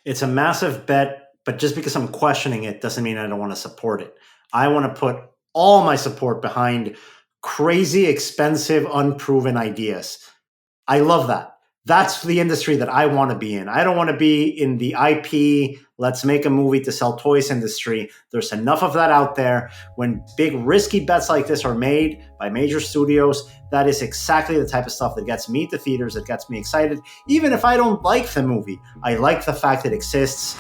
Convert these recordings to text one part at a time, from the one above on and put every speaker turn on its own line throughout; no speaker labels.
It's a massive bet, but just because I'm questioning it doesn't mean I don't want to support it. I want to put all my support behind crazy, expensive, unproven ideas. I love that. That's the industry that I want to be in. I don't want to be in the IP, let's make a movie to sell toys industry. There's enough of that out there. When big risky bets like this are made by major studios, that is exactly the type of stuff that gets me to theaters, that gets me excited. Even if I don't like the movie, I like the fact it exists.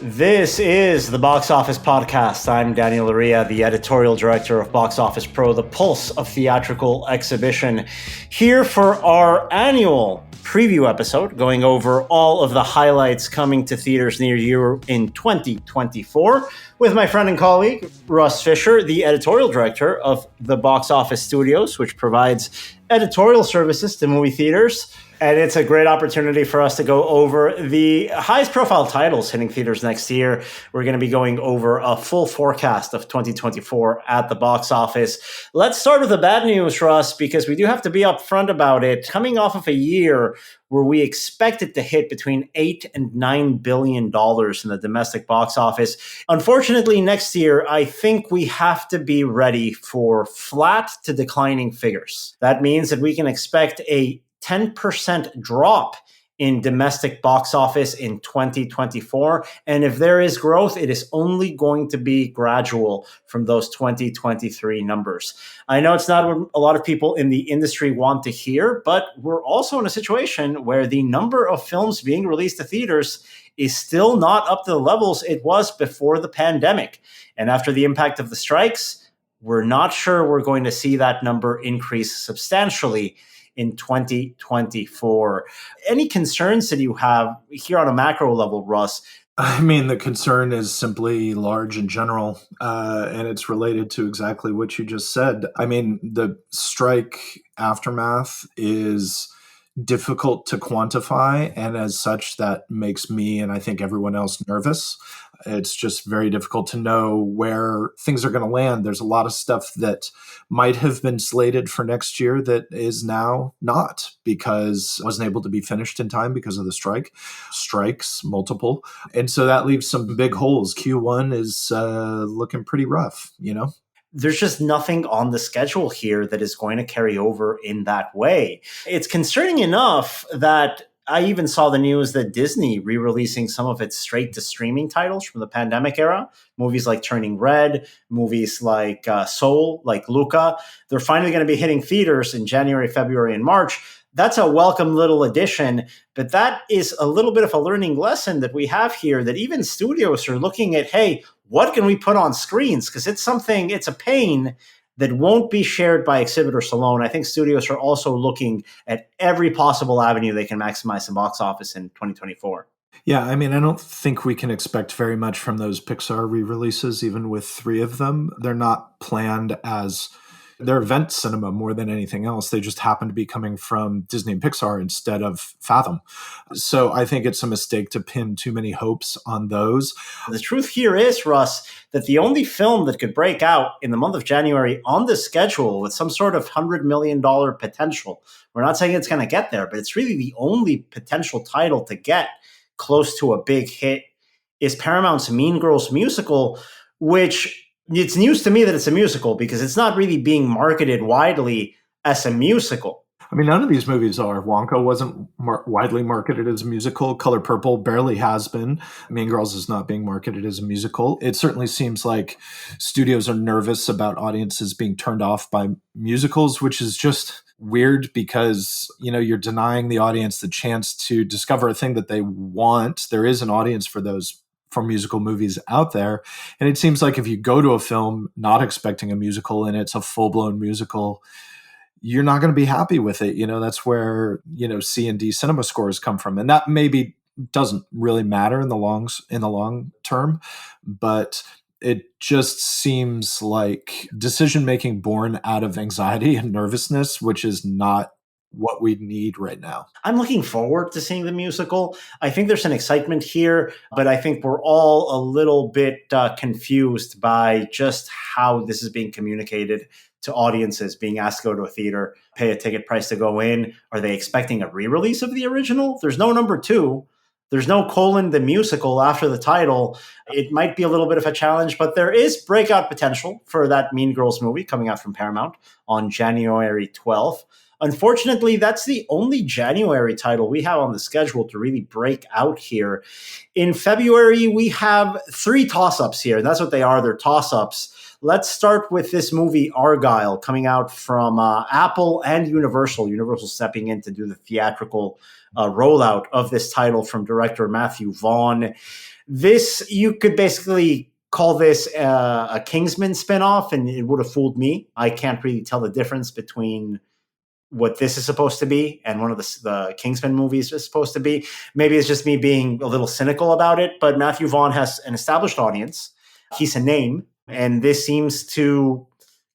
This is the Box Office Podcast. I'm Daniel Loria, the editorial director of Box Office Pro, the pulse of theatrical exhibition, here for our annual preview episode, going over all of the highlights coming to theaters near you in 2024, with my friend and colleague, Russ Fischer, the editorial director of the Box Office Studios, which provides editorial services to movie theaters. And it's a great opportunity for us to go over the highest profile titles hitting theaters next year. We're going to be going over a full forecast of 2024 at the box office. Let's start with the bad news, Russ, because we do have to be upfront about it. Coming off of a year where we expected to hit between $8 and $9 billion in the domestic box office. Unfortunately, next year, I think we have to be ready for flat to declining figures. That means that we can expect a 10% drop in domestic box office in 2024. And if there is growth, it is only going to be gradual from those 2023 numbers. I know it's not what a lot of people in the industry want to hear, but we're also in a situation where the number of films being released to theaters is still not up to the levels it was before the pandemic. And after the impact of the strikes, we're not sure we're going to see that number increase substantially in 2024. Any concerns that you have here on a macro level, Russ?
I mean, the concern is simply large in general, and it's related to exactly what you just said. I mean, the strike aftermath is difficult to quantify, and as such, that makes me and I think everyone else nervous. It's just very difficult to know where things are going to land. There's a lot of stuff that might have been slated for next year that is now not, because it wasn't able to be finished in time because of the strikes, multiple. And so that leaves some big holes. Q1 is looking pretty rough, you know?
There's just nothing on the schedule here that is going to carry over in that way. It's concerning enough that I even saw the news that Disney re-releasing some of its straight-to-streaming titles from the pandemic era, movies like Turning Red, movies like Soul, like Luca. They're finally going to be hitting theaters in January, February, and March. That's a welcome little addition, but that is a little bit of a learning lesson that we have here, that even studios are looking at, hey, what can we put on screens? Because it's a pain that won't be shared by exhibitors alone. I think studios are also looking at every possible avenue they can maximize the box office in 2024.
Yeah, I mean, I don't think we can expect very much from those Pixar re-releases, even with 3 of them. They're not planned as... They're event cinema more than anything else. They just happen to be coming from Disney and Pixar instead of Fathom. So I think it's a mistake to pin too many hopes on those.
The truth here is, Russ, that the only film that could break out in the month of January on the schedule with some sort of $100 million potential, we're not saying it's going to get there, but it's really the only potential title to get close to a big hit, is Paramount's Mean Girls musical, which... It's news to me that it's a musical because it's not really being marketed widely as a musical.
I mean, none of these movies are. Wonka wasn't widely marketed as a musical. Color Purple barely has been. Mean Girls is not being marketed as a musical. It certainly seems like studios are nervous about audiences being turned off by musicals, which is just weird because, you know, you're denying the audience the chance to discover a thing that they want. There is an audience for musical movies out there. And it seems like if you go to a film not expecting a musical and it's a full-blown musical, you're not going to be happy with it. You know, that's where, you know, C and D cinema scores come from. And that maybe doesn't really matter in the long term, but it just seems like decision-making born out of anxiety and nervousness, which is not what we need right now.
I'm looking forward to seeing the musical. I think there's an excitement here, but I think we're all a little bit confused by just how this is being communicated to audiences being asked to go to a theater, pay a ticket price to go in? Are they expecting a re-release of the original? There's no number two. There's no colon the musical after the title. It might be a little bit of a challenge, but there is breakout potential for that Mean Girls movie coming out from Paramount on January 12th. Unfortunately, that's the only January title we have on the schedule to really break out here. In February, we have 3 toss-ups here. That's what they are. They're toss-ups. Let's start with this movie, Argylle, coming out from Apple and Universal. Universal stepping in to do the theatrical rollout of this title from director Matthew Vaughn. This, you could basically call this a Kingsman spinoff, and it would have fooled me. I can't really tell the difference between what this is supposed to be and one of the Kingsman movies is supposed to be. Maybe it's just me being a little cynical about it, but Matthew Vaughn has an established audience. He's a name, and this seems to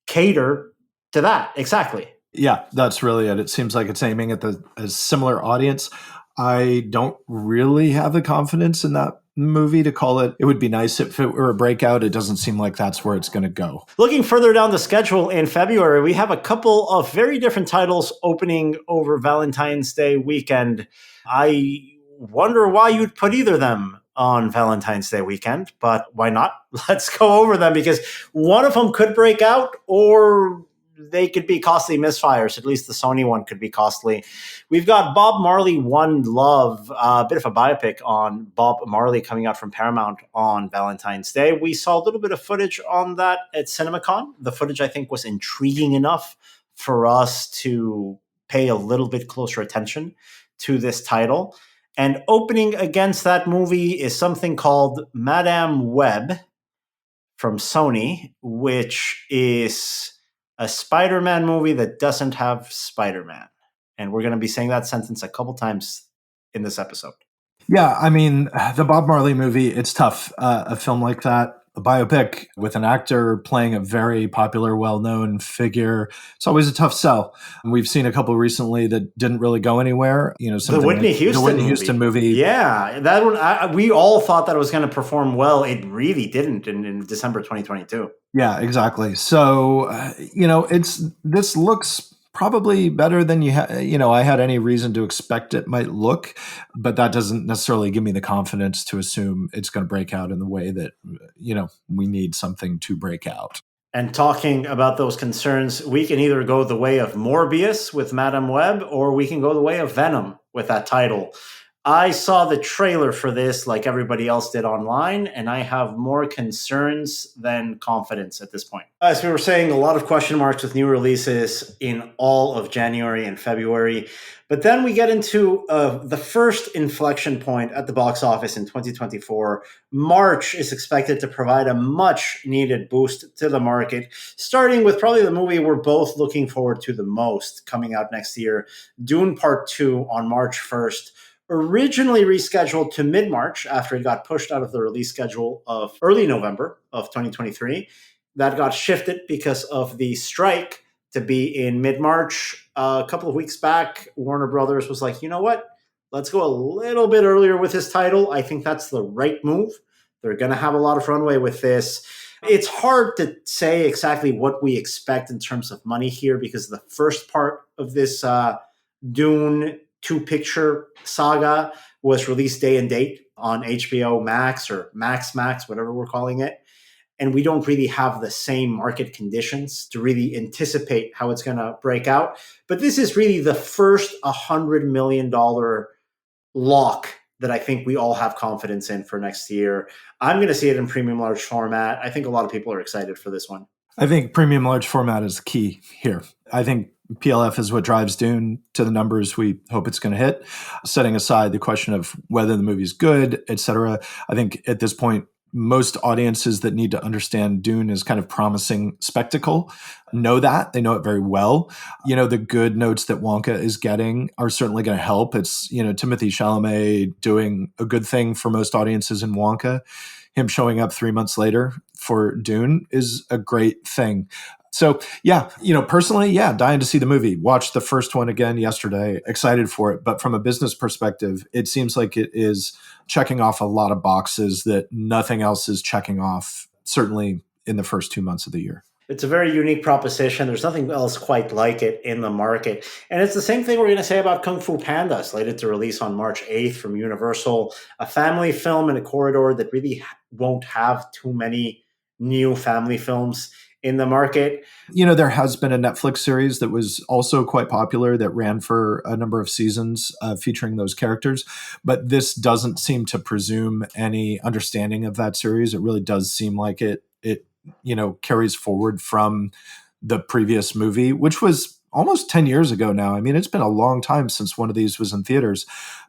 cater to that. Exactly.
Yeah, that's really it. It seems like it's aiming at a similar audience. I don't really have the confidence in that movie to call it. It would be nice if it were a breakout. It doesn't seem like that's where it's going to go.
Looking further down the schedule in February, we have a couple of very different titles opening over Valentine's Day weekend. I wonder why you'd put either of them on Valentine's Day weekend, but why not? Let's go over them, because one of them could break out, or they could be costly misfires. At least the Sony one could be costly. We've got Bob Marley, One Love, a bit of a biopic on Bob Marley coming out from Paramount on Valentine's Day. We saw a little bit of footage on that at CinemaCon. The footage, I think, was intriguing enough for us to pay a little bit closer attention to this title. And opening against that movie is something called Madame Web from Sony, which is a Spider-Man movie that doesn't have Spider-Man. And we're going to be saying that sentence a couple times in this episode.
Yeah, I mean, the Bob Marley movie, it's tough. A film like that, a biopic with an actor playing a very popular, well-known figure, it's always a tough sell. And we've seen a couple recently that didn't really go anywhere. You know,
the Whitney Houston
movie.
Yeah, that one. We all thought that it was going to perform well. It really didn't in December 2022.
Yeah, exactly. So, this looks probably better than I had any reason to expect it might look, but that doesn't necessarily give me the confidence to assume it's going to break out in the way that, we need something to break out.
And talking about those concerns, we can either go the way of Morbius with Madame Web, or we can go the way of Venom with that title. I saw the trailer for this like everybody else did online, and I have more concerns than confidence at this point. As we were saying, a lot of question marks with new releases in all of January and February. But then we get into the first inflection point at the box office in 2024. March is expected to provide a much-needed boost to the market, starting with probably the movie we're both looking forward to the most coming out next year, Dune Part Two on March 1st. Originally rescheduled to mid-March after it got pushed out of the release schedule of early November of 2023. That got shifted because of the strike to be in mid-March. A couple of weeks back, Warner Brothers was like, you know what? Let's go a little bit earlier with this title. I think that's the right move. They're going to have a lot of runway with this. It's hard to say exactly what we expect in terms of money here, because the first part of this Dune two-picture saga was released day and date on HBO Max or Max, whatever we're calling it. And we don't really have the same market conditions to really anticipate how it's going to break out. But this is really the first $100 million lock that I think we all have confidence in for next year. I'm going to see it in premium large format. I think a lot of people are excited for this one.
I think premium large format is key here. I think PLF is what drives Dune to the numbers we hope it's going to hit. Setting aside the question of whether the movie's good, et cetera, I think at this point, most audiences that need to understand Dune as kind of promising spectacle know that. They know it very well. The good notes that Wonka is getting are certainly going to help. It's, Timothée Chalamet doing a good thing for most audiences in Wonka. Him showing up 3 months later for Dune is a great thing. So, personally, dying to see the movie. Watched the first one again yesterday. Excited for it. But from a business perspective, it seems like it is checking off a lot of boxes that nothing else is checking off, certainly in the first 2 months of the year.
It's a very unique proposition. There's nothing else quite like it in the market. And it's the same thing we're going to say about Kung Fu Panda, slated to release on March 8th from Universal. A family film in a corridor that really won't have too many new family films in the market.
There has been a Netflix series that was also quite popular that ran for a number of seasons featuring those characters. But this doesn't seem to presume any understanding of that series. It really does seem like it carries forward from the previous movie, which was almost 10 years ago now. I mean, it's been a long time since one of these was in theaters.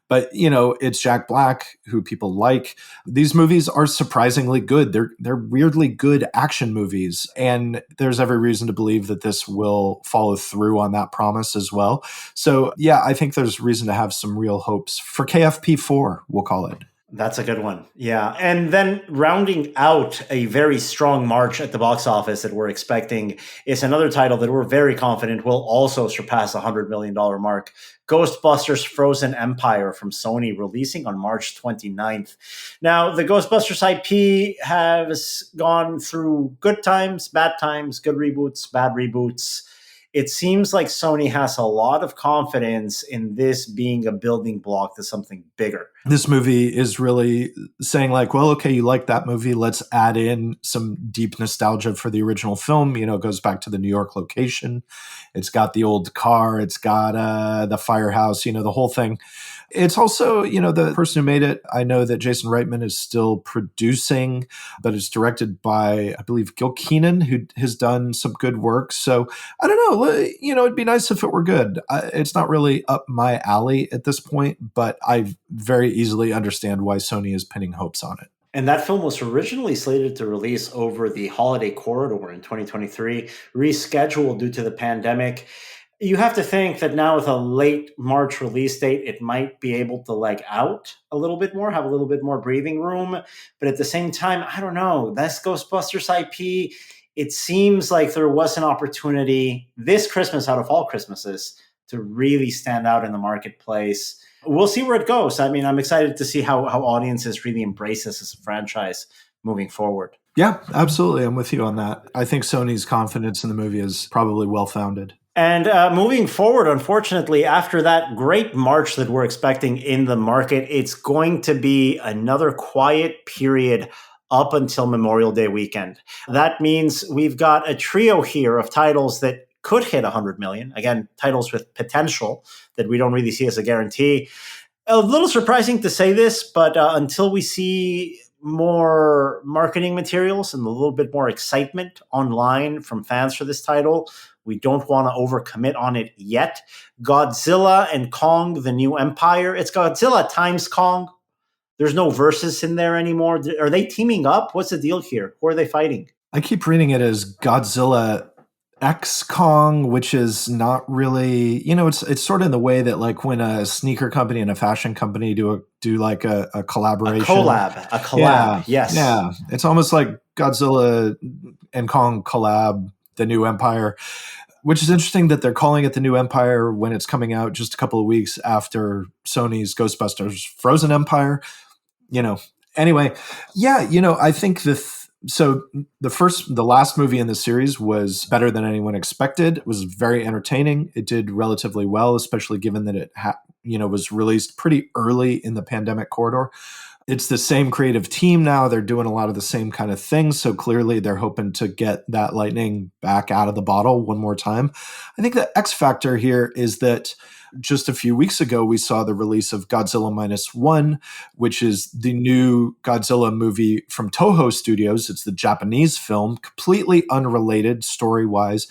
But, it's Jack Black, who people like. These movies are surprisingly good. They're weirdly good action movies. And there's every reason to believe that this will follow through on that promise as well. So, yeah, I think there's reason to have some real hopes for KFP4, we'll call it.
That's a good one. Yeah. And then rounding out a very strong March at the box office that we're expecting is another title that we're very confident will also surpass the $100 million mark. Ghostbusters Frozen Empire from Sony, releasing on March 29th. Now, the Ghostbusters IP has gone through good times, bad times, good reboots, bad reboots. It seems like Sony has a lot of confidence in this being a building block to something bigger.
This movie is really saying like, well, okay, you like that movie. Let's add in some deep nostalgia for the original film. It goes back to the New York location. It's got the old car. It's got the firehouse, the whole thing. It's also, the person who made it, I know that Jason Reitman is still producing, but it's directed by, I believe, Gil Keenan, who has done some good work. So I don't know, it'd be nice if it were good. It's not really up my alley at this point, but I very easily understand why Sony is pinning hopes on it.
And that film was originally slated to release over the holiday corridor in 2023, rescheduled due to the pandemic. You have to think that now with a late March release date, it might be able to leg out a little bit more, have a little bit more breathing room. But at the same time, I don't know, that's Ghostbusters IP. It seems like there was an opportunity this Christmas, out of all Christmases, to really stand out in the marketplace. We'll see where it goes. I mean, I'm excited to see how audiences really embrace this as a franchise moving forward.
Yeah, absolutely. I'm with you on that. I think Sony's confidence in the movie is probably well-founded.
And moving forward, unfortunately, after that great March that we're expecting in the market, it's going to be another quiet period up until Memorial Day weekend. That means we've got a trio here of titles that could hit 100 million. Again, titles with potential that we don't really see as a guarantee. A little surprising to say this, but until we see more marketing materials and a little bit more excitement online from fans for this title, we don't want to overcommit on it yet. Godzilla and Kong, the New Empire. It's Godzilla times Kong. There's no versus in there anymore. Are they teaming up? What's the deal here? Who are they fighting?
I keep reading it as Godzilla X Kong, which is not really, it's sort of in the way that like when a sneaker company and a fashion company do like a collaboration.
A collab,
yeah,
yes.
Yeah, it's almost like Godzilla and Kong collab, the New Empire, which is interesting that they're calling it the New Empire when it's coming out just a couple of weeks after Sony's Ghostbusters Frozen Empire. Anyway, yeah, I think the last movie in the series was better than anyone expected. It was very entertaining. It did relatively well, especially given that it was released pretty early in the pandemic corridor. It's the same creative team now. They're doing a lot of the same kind of things. So clearly they're hoping to get that lightning back out of the bottle one more time. I think the X factor here is that just a few weeks ago, we saw the release of Godzilla Minus One, which is the new Godzilla movie from Toho Studios. It's the Japanese film, completely unrelated story-wise.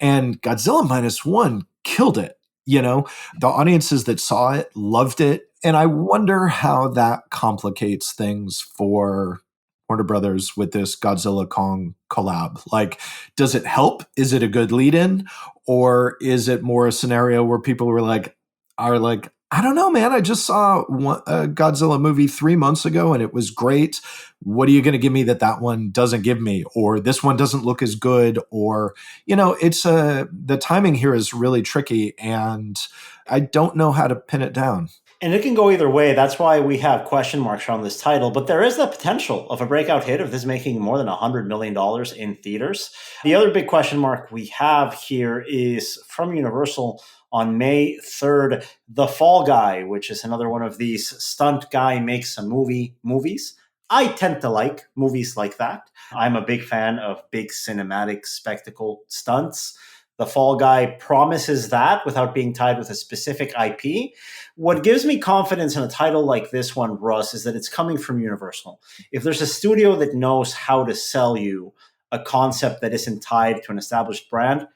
And Godzilla Minus One killed it. The audiences that saw it loved it. And I wonder how that complicates things for Warner Brothers with this Godzilla Kong collab. Like, does it help? Is it a good lead-in? Or is it more a scenario where people are like, I don't know, man. I just saw a Godzilla movie 3 months ago and it was great. What are you going to give me that one doesn't give me? Or this one doesn't look as good? Or, the timing here is really tricky and I don't know how to pin it down.
And it can go either way. That's why we have question marks around this title. But there is the potential of a breakout hit of this making more than $100 million in theaters. The other big question mark we have here is from Universal on May 3rd, The Fall Guy, which is another one of these stunt guy makes a movies. I tend to like movies like that. I'm a big fan of big cinematic spectacle stunts. The Fall Guy promises that without being tied with a specific IP. What gives me confidence in a title like this one, Russ, is that it's coming from Universal. If there's a studio that knows how to sell you a concept that isn't tied to an established brand,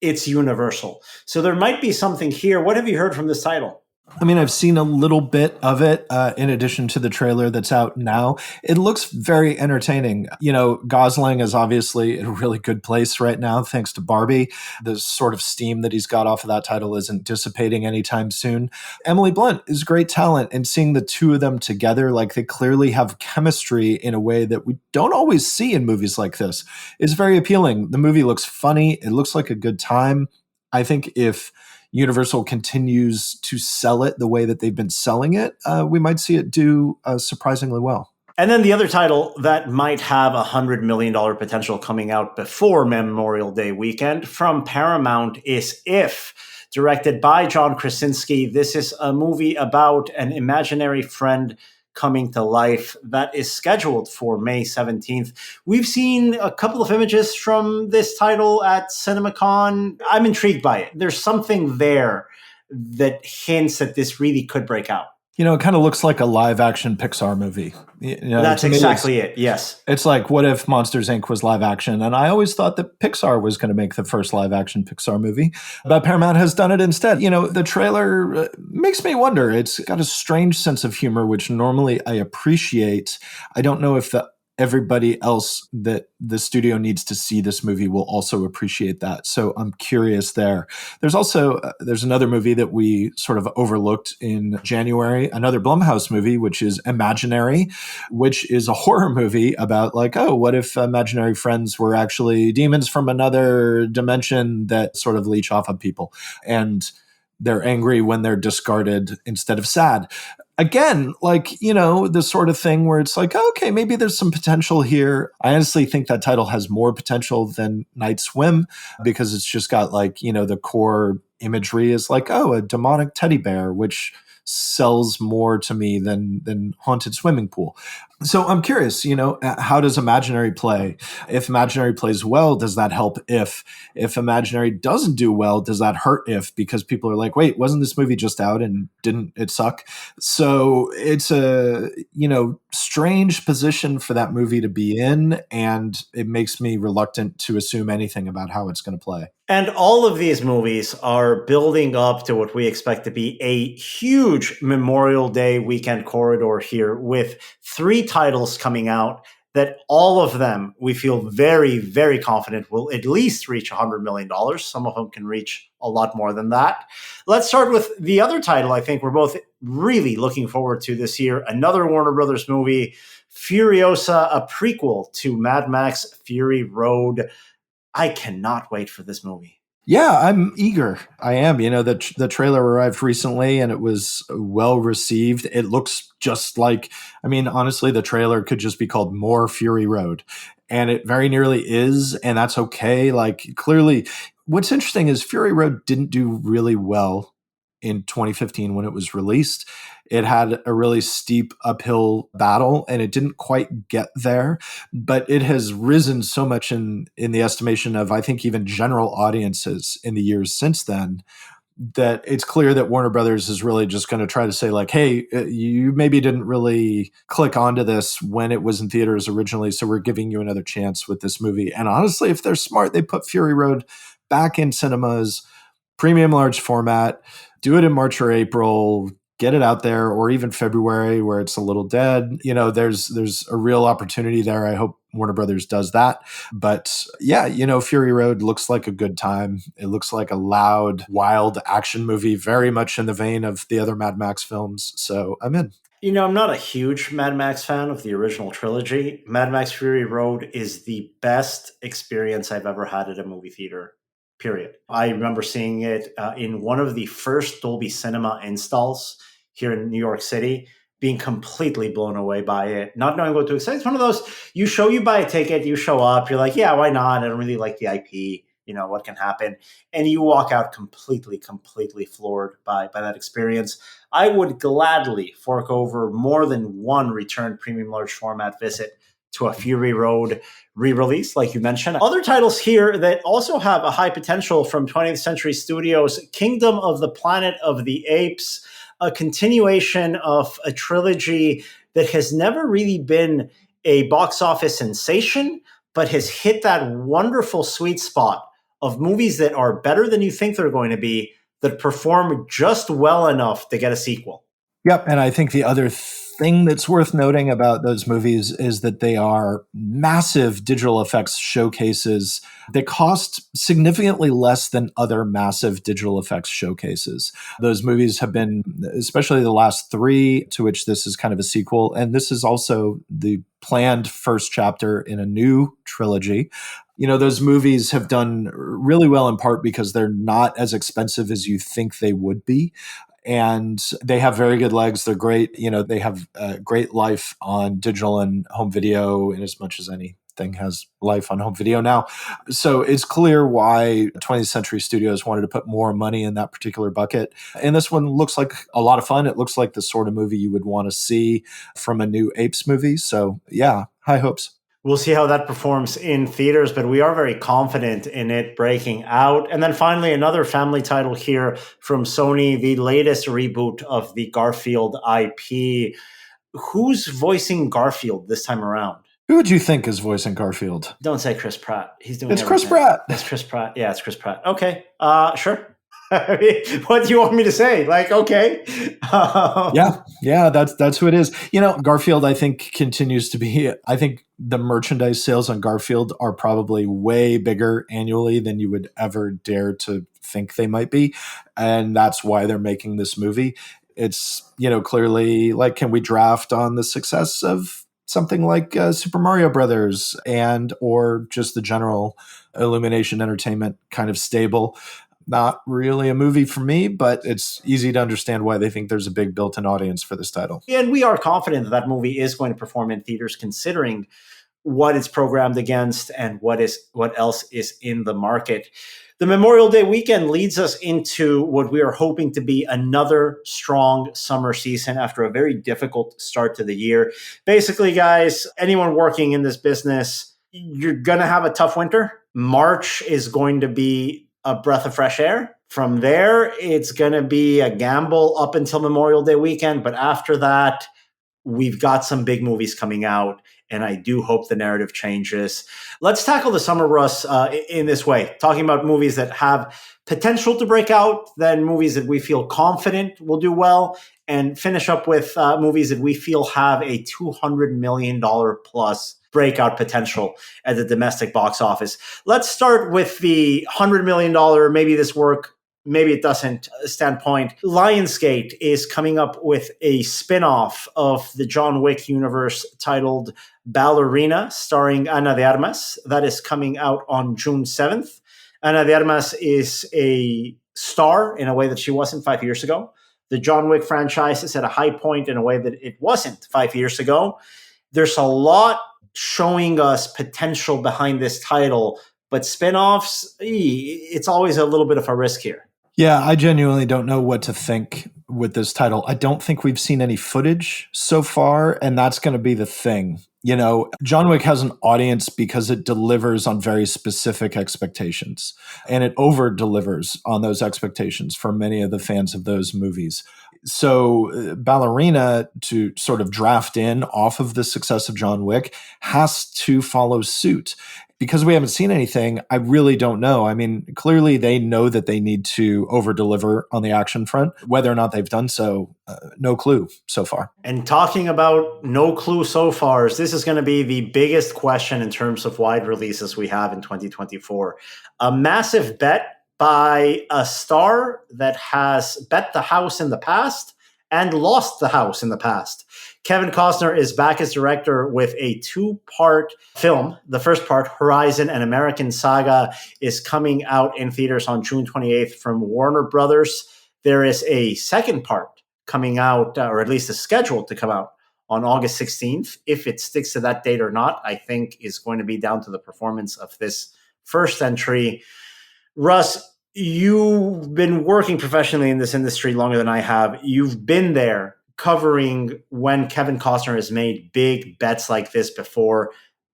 it's Universal. So there might be something here. What have you heard from this title?
I mean, I've seen a little bit of it in addition to the trailer that's out now. It looks very entertaining. You know, Gosling is obviously in a really good place right now, thanks to Barbie. The sort of steam that he's got off of that title isn't dissipating anytime soon. Emily Blunt is great talent, and seeing the two of them together, like they clearly have chemistry in a way that we don't always see in movies like this, is very appealing. The movie looks funny. It looks like a good time. I think if Universal continues to sell it the way that they've been selling it, we might see it do surprisingly well.
And then the other title that might have $100 million potential coming out before Memorial Day weekend from Paramount is If, directed by John Krasinski. This is a movie about an imaginary friend coming to life that is scheduled for May 17th. We've seen a couple of images from this title at CinemaCon. I'm intrigued by it. There's something there that hints that this really could break out.
You know, it kind of looks like a live-action Pixar movie. You know,
that's exactly it, yes.
It's like, what if Monsters, Inc. was live-action? And I always thought that Pixar was going to make the first live-action Pixar movie, but Paramount has done it instead. You know, the trailer makes me wonder. It's got a strange sense of humor, which normally I appreciate. I don't know if everybody else that the studio needs to see this movie will also appreciate that. So I'm curious there. There's another movie that we sort of overlooked in January, another Blumhouse movie, which is Imaginary, which is a horror movie about like, oh, what if imaginary friends were actually demons from another dimension that sort of leech off of people? And they're angry when they're discarded instead of sad. Again, like, you know, the sort of thing where it's like, okay, maybe there's some potential here. I honestly think that title has more potential than Night Swim because it's just got like, you know, the core imagery is like, oh, a demonic teddy bear, which sells more to me than Haunted Swimming Pool. So I'm curious, you know, how does Imaginary play? If Imaginary plays well, does that help If Imaginary doesn't do well, does that hurt If? Because people are like, wait, wasn't this movie just out and didn't it suck? So it's a, you know, strange position for that movie to be in, and it makes me reluctant to assume anything about how it's going to play.
And all of these movies are building up to what we expect to be a huge Memorial Day weekend corridor here with 3 titles coming out that all of them we feel very, very confident will at least reach $100 million. Some of them can reach a lot more than that. Let's start with the other title I think we're both really looking forward to this year. Another Warner Brothers movie, Furiosa, a prequel to Mad Max Fury Road. I cannot wait for this movie.
Yeah, I'm eager. I am. You know, the trailer arrived recently and it was well received. It looks just like, I mean, honestly, the trailer could just be called More Fury Road. And it very nearly is. And that's okay. Like, clearly, what's interesting is Fury Road didn't do really well in 2015 when it was released. It had a really steep uphill battle and it didn't quite get there, but it has risen so much in the estimation of, I think, even general audiences in the years since then, that it's clear that Warner Brothers is really just going to try to say like, hey, you maybe didn't really click onto this when it was in theaters originally, so we're giving you another chance with this movie. And honestly, if they're smart, they put Fury Road back in cinemas, premium large format, do it in March or April, get it out there, or even February where it's a little dead. You know, there's a real opportunity there. I hope Warner Brothers does that. But yeah, you know, Fury Road looks like a good time. It looks like a loud, wild action movie, very much in the vein of the other Mad Max films. So I'm in.
You know, I'm not a huge Mad Max fan of the original trilogy. Mad Max Fury Road is the best experience I've ever had at a movie theater. Period. I remember seeing it in one of the first Dolby Cinema installs here in New York City, being completely blown away by it, not knowing what to expect. It's one of those, you buy a ticket, you show up, you're like, yeah, why not? I don't really like the IP. What can happen? And you walk out completely floored by that experience. I would gladly fork over more than one return premium large format visit to a Fury Road re-release, like you mentioned. Other titles here that also have a high potential from 20th Century Studios: Kingdom of the Planet of the Apes, a continuation of a trilogy that has never really been a box office sensation, but has hit that wonderful sweet spot of movies that are better than you think they're going to be, that perform just well enough to get a sequel.
Yep. And I think the other thing that's worth noting about those movies is that they are massive digital effects showcases that cost significantly less than other massive digital effects showcases. Those movies have been, especially the last three, to which this is kind of a sequel. And this is also the planned first chapter in a new trilogy. Those movies have done really well in part because they're not as expensive as you think they would be. And they have very good legs. They're great. They have a great life on digital and home video, in as much as anything has life on home video now. So it's clear why 20th Century Studios wanted to put more money in that particular bucket. And this one looks like a lot of fun. It looks like the sort of movie you would want to see from a new Apes movie. So yeah, high hopes.
We'll see how that performs in theaters, but we are very confident in it breaking out. And then finally, another family title here from Sony, the latest reboot of the Garfield IP. Who's voicing Garfield this time around?
Who would you think is voicing Garfield?
Don't say Chris Pratt. He's doing
It's
everything.
Chris Pratt.
It's Chris Pratt. Yeah, it's Chris Pratt. Okay, sure. What do you want me to say? Okay.
Yeah, that's who it is. Garfield, I think, continues to be, I think the merchandise sales on Garfield are probably way bigger annually than you would ever dare to think they might be. And that's why they're making this movie. It's, clearly like, can we draft on the success of something like Super Mario Brothers or just the general Illumination Entertainment kind of stable? Not really a movie for me, but it's easy to understand why they think there's a big built-in audience for this title.
And we are confident that movie is going to perform in theaters, considering what it's programmed against and what else is in the market. The Memorial Day weekend leads us into what we are hoping to be another strong summer season after a very difficult start to the year. Basically, guys, anyone working in this business, you're going to have a tough winter. March is going to be a breath of fresh air. From there, it's going to be a gamble up until Memorial Day weekend. But after that, we've got some big movies coming out, and I do hope the narrative changes. Let's tackle the summer, Russ, in this way, talking about movies that have potential to break out, then movies that we feel confident will do well, and finish up with movies that we feel have a $200 million plus breakout potential at the domestic box office. Let's start with the $100 million, maybe this work, maybe it doesn't standpoint. Lionsgate is coming up with a spin-off of the John Wick universe titled Ballerina, starring Ana de Armas. That is coming out on June 7th. Ana de Armas is a star in a way that she wasn't 5 years ago. The John Wick franchise is at a high point in a way that it wasn't 5 years ago. There's a lot showing us potential behind this title, but spin-offs, it's always a little bit of a risk here.
Yeah, I genuinely don't know what to think with this title. I don't think we've seen any footage so far, and that's going to be the thing. John Wick has an audience because it delivers on very specific expectations, and it over-delivers on those expectations for many of the fans of those movies. So Ballerina, to sort of draft in off of the success of John Wick, has to follow suit. Because we haven't seen anything, I really don't know. I mean, clearly they know that they need to over-deliver on the action front. Whether or not they've done so, no clue so far.
And talking about no clue so far, this is going to be the biggest question in terms of wide releases we have in 2024. A massive bet by a star that has bet the house in the past and lost the house in the past. Kevin Costner is back as director with a two-part film. The first part, Horizon: An American Saga, is coming out in theaters on June 28th from Warner Brothers. There is a second part coming out, or at least is scheduled to come out on August 16th. If it sticks to that date or not, I think is going to be down to the performance of this first entry. Russ, you've been working professionally in this industry longer than I have. You've been there covering when Kevin Costner has made big bets like this before.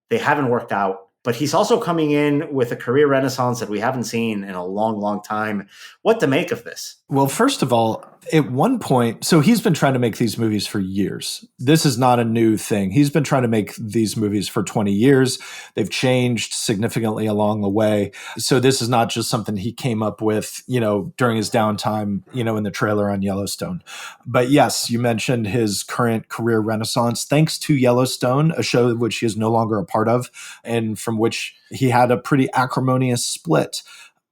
They haven't worked out. But he's also coming in with a career renaissance that we haven't seen in a long, long time. What to make of this?
Well, first of all, at one point, so he's been trying to make these movies for years. This is not a new thing. He's been trying to make these movies for 20 years. They've changed significantly along the way. So this is not just something he came up with, during his downtime, in the trailer on Yellowstone. But yes, you mentioned his current career renaissance, thanks to Yellowstone, a show which he is no longer a part of, and from which he had a pretty acrimonious split.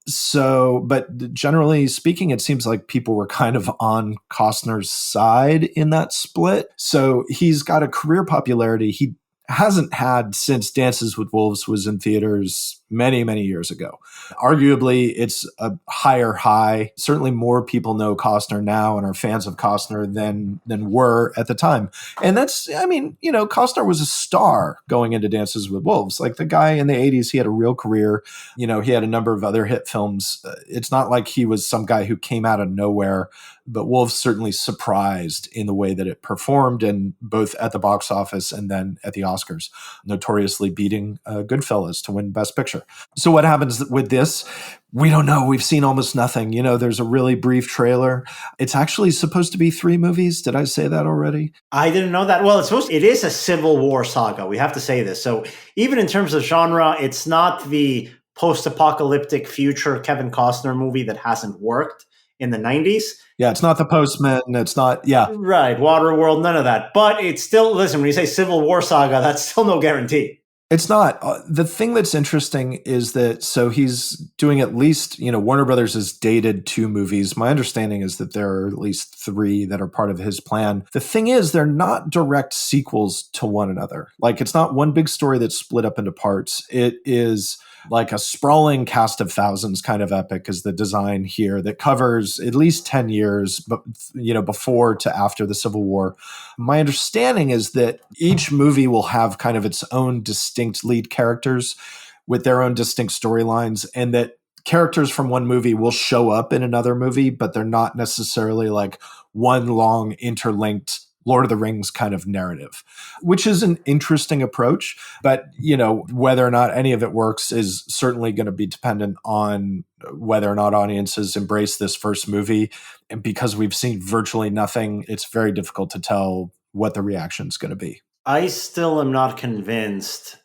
So, but generally speaking, it seems like people were kind of on Costner's side in that split. So he's got a career popularity he hasn't had since Dances with Wolves was in theaters many, many years ago. Arguably, it's a higher high. Certainly more people know Costner now and are fans of Costner than were at the time. And that's, Costner was a star going into Dances with Wolves. Like the guy in the 80s, he had a real career. He had a number of other hit films. It's not like he was some guy who came out of nowhere, but Wolves certainly surprised in the way that it performed, and both at the box office and then at the Oscars, notoriously beating Goodfellas to win Best Picture. So what happens with this? We don't know. We've seen almost nothing. There's a really brief trailer. It's actually supposed to be 3 movies. Did I say that already?
I didn't know that. Well, it is a Civil War saga. We have to say this. So even in terms of genre, it's not the post-apocalyptic future Kevin Costner movie that hasn't worked in the 90s.
Yeah, it's not The Postman. It's not, yeah.
Right, Waterworld, none of that. But it's still, listen, when you say Civil War saga, that's still no guarantee.
It's not. The thing that's interesting is that, so he's doing at least, Warner Brothers has dated 2 movies. My understanding is that there are at least 3 that are part of his plan. The thing is, they're not direct sequels to one another. Like, it's not one big story that's split up into parts. It is like a sprawling cast of thousands kind of epic is the design here that covers at least 10 years, but before to after the Civil War. My understanding is that each movie will have kind of its own distinct lead characters with their own distinct storylines, and that characters from one movie will show up in another movie, but they're not necessarily like one long interlinked Lord of the Rings kind of narrative, which is an interesting approach. But, whether or not any of it works is certainly going to be dependent on whether or not audiences embrace this first movie. And because we've seen virtually nothing, it's very difficult to tell what the reaction is going to be.
I still am not convinced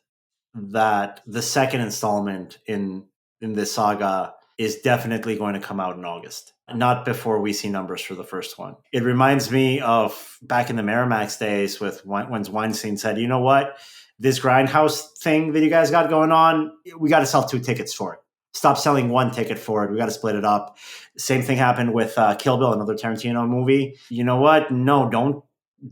that the second installment in this saga is definitely going to come out in August. Not before we see numbers for the first one. It reminds me of back in the Miramax days with when Weinstein said, you know what, this Grindhouse thing that you guys got going on, we got to sell 2 tickets for it. Stop selling 1 ticket for it. We got to split it up. Same thing happened with Kill Bill, another Tarantino movie. You know what? No, don't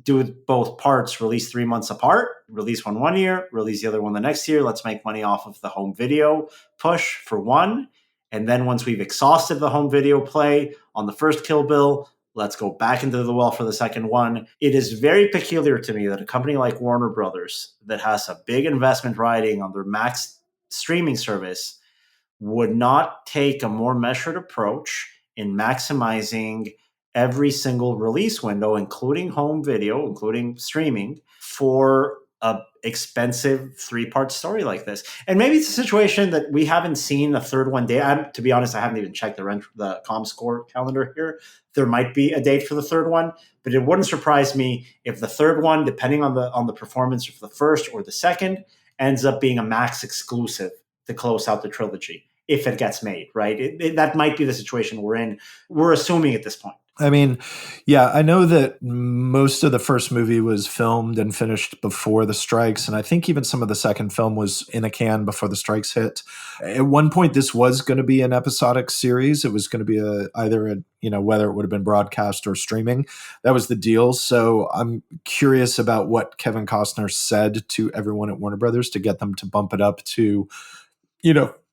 do both parts. Release 3 months apart. Release one year, release the other one the next year. Let's make money off of the home video push for one. And then once we've exhausted the home video play on the first Kill Bill, let's go back into the well for the second one. It is very peculiar to me that a company like Warner Brothers that has a big investment riding on their Max streaming service would not take a more measured approach in maximizing every single release window, including home video, including streaming, for a expensive 3-part story like this. And maybe it's a situation that we haven't seen a third one day. To be honest, I haven't even checked the ComScore calendar here. There might be a date for the third one, but it wouldn't surprise me if the third one, depending on the performance of the first or the second, ends up being a Max exclusive to close out the trilogy, if it gets made, right? That might be the situation we're in. We're assuming at this point.
I mean, yeah, I know that most of the first movie was filmed and finished before the strikes. And I think even some of the second film was in a can before the strikes hit. At one point, this was going to be an episodic series. It was going to be whether it would have been broadcast or streaming. That was the deal. So I'm curious about what Kevin Costner said to everyone at Warner Brothers to get them to bump it up to,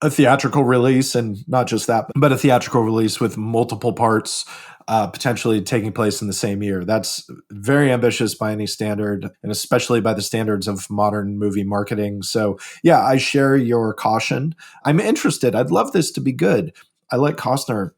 a theatrical release, and not just that, but a theatrical release with multiple parts. potentially taking place in the same year. That's very ambitious by any standard, and especially by the standards of modern movie marketing. So, yeah, I share your caution. I'm interested. I'd love this to be good. I like Costner.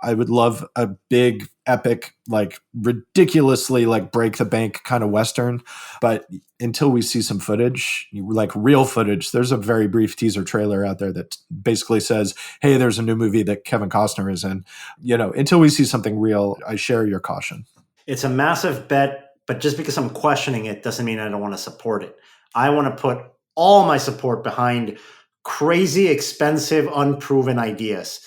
I would love a big, epic, like ridiculously like break the bank kind of Western. But until we see some footage, like real footage, there's a very brief teaser trailer out there that basically says, hey, there's a new movie that Kevin Costner is in. Until we see something real, I share your caution.
It's a massive bet, but just because I'm questioning it doesn't mean I don't want to support it. I want to put all my support behind crazy, expensive, unproven ideas.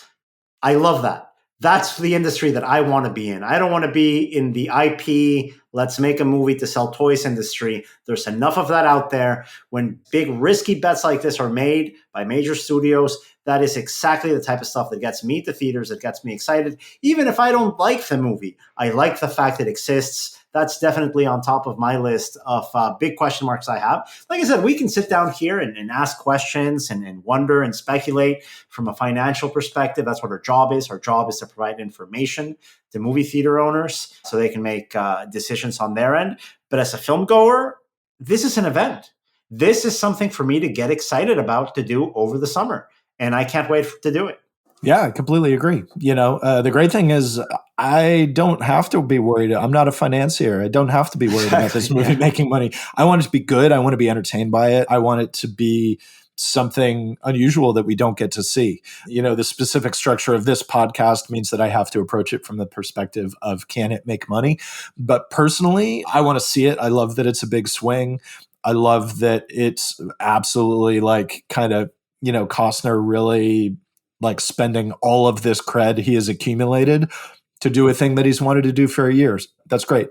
I love that. That's the industry that I want to be in. I don't want to be in the IP, let's make a movie to sell toys industry. There's enough of that out there. When big risky bets like this are made by major studios, that is exactly the type of stuff that gets me to theaters, that gets me excited. Even if I don't like the movie, I like the fact it exists. That's definitely on top of my list of big question marks I have. Like I said, we can sit down here and ask questions and wonder and speculate from a financial perspective. That's what our job is. Our job is to provide information to movie theater owners so they can make decisions on their end. But as a film goer, this is an event. This is something for me to get excited about to do over the summer. And I can't wait to do it.
Yeah, I completely agree. The great thing is I don't have to be worried. I'm not a financier. I don't have to be worried about this movie making money. I want it to be good. I want to be entertained by it. I want it to be something unusual that we don't get to see. The specific structure of this podcast means that I have to approach it from the perspective of, can it make money? But personally, I want to see it. I love that it's a big swing. I love that it's absolutely like kind of, Costner really like spending all of this cred he has accumulated to do a thing that he's wanted to do for years. That's great.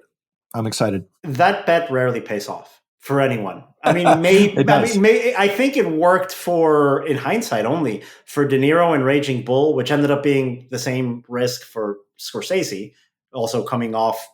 I'm excited.
That bet rarely pays off for anyone. I mean, I think it worked in hindsight only, for De Niro and Raging Bull, which ended up being the same risk for Scorsese, also coming off,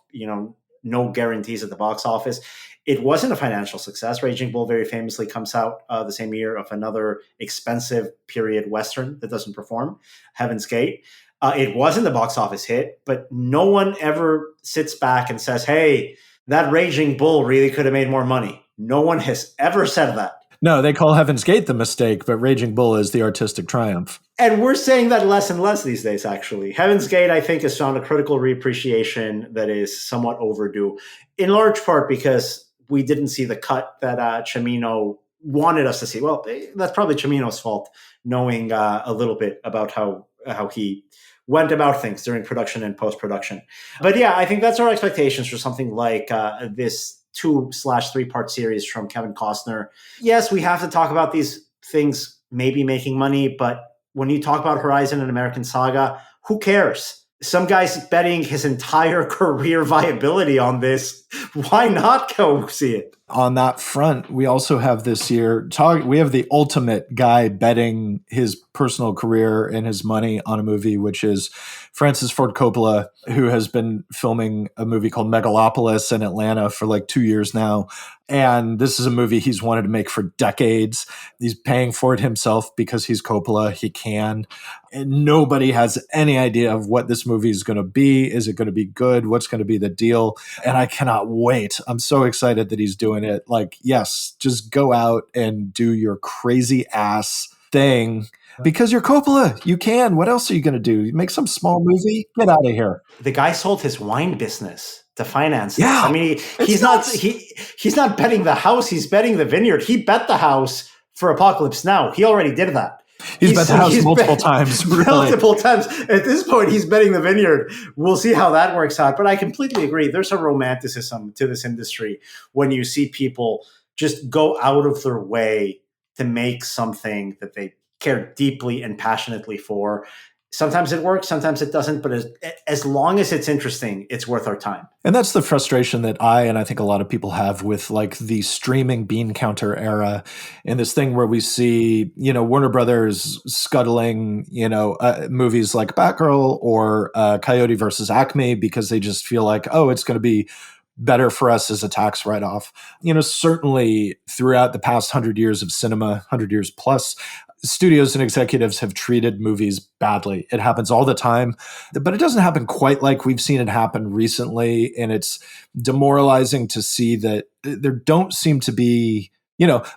no guarantees at the box office. It wasn't a financial success. Raging Bull very famously comes out the same year of another expensive period Western that doesn't perform, Heaven's Gate. It wasn't a box office hit, but no one ever sits back and says, hey, that Raging Bull really could have made more money. No one has ever said that.
No, they call Heaven's Gate the mistake, but Raging Bull is the artistic triumph.
And we're saying that less and less these days, actually. Heaven's Gate, I think, has found a critical reappreciation that is somewhat overdue, in large part because we didn't see the cut that Cimino wanted us to see. Well, that's probably Cimino's fault, knowing a little bit about how he went about things during production and post-production. But yeah, I think that's our expectations for something like this 2/3-part series from Kevin Costner. Yes, we have to talk about these things maybe making money, but when you talk about Horizon and American Saga, who cares? Some guy's betting his entire career viability on this. Why not go see it?
On that front, we also have this year, we have the ultimate guy betting his personal career and his money on a movie, which is Francis Ford Coppola, who has been filming a movie called Megalopolis in Atlanta for like 2 years now. And this is a movie he's wanted to make for decades. He's paying for it himself because he's Coppola. He can. And nobody has any idea of what this movie is going to be. Is it going to be good? What's going to be the deal? And I cannot wait. I'm so excited that he's doing it. Like, yes, just go out and do your crazy ass thing. Because you're Coppola, you can. What else are you going to do? You make some small movie? Get out of here.
The guy sold his wine business to finance this.
Yeah,
I mean, he's not betting the house. He's betting the vineyard. He bet the house for Apocalypse Now. He already did that.
He's bet the house multiple times. Really.
Multiple times. At this point, he's betting the vineyard. We'll see how that works out. But I completely agree. There's a romanticism to this industry when you see people just go out of their way to make something that they care deeply and passionately for. Sometimes it works, sometimes it doesn't, but as long as it's interesting, it's worth our time.
And that's the frustration that I think a lot of people have with like the streaming bean counter era, and this thing where we see, Warner Brothers scuttling, movies like Batgirl or Coyote versus Acme because they just feel like, oh, it's going to be better for us as a tax write-off. Certainly throughout the past 100 years of cinema, 100 years plus, studios and executives have treated movies badly. It happens all the time, but it doesn't happen quite like we've seen it happen recently. And it's demoralizing to see that there don't seem to be,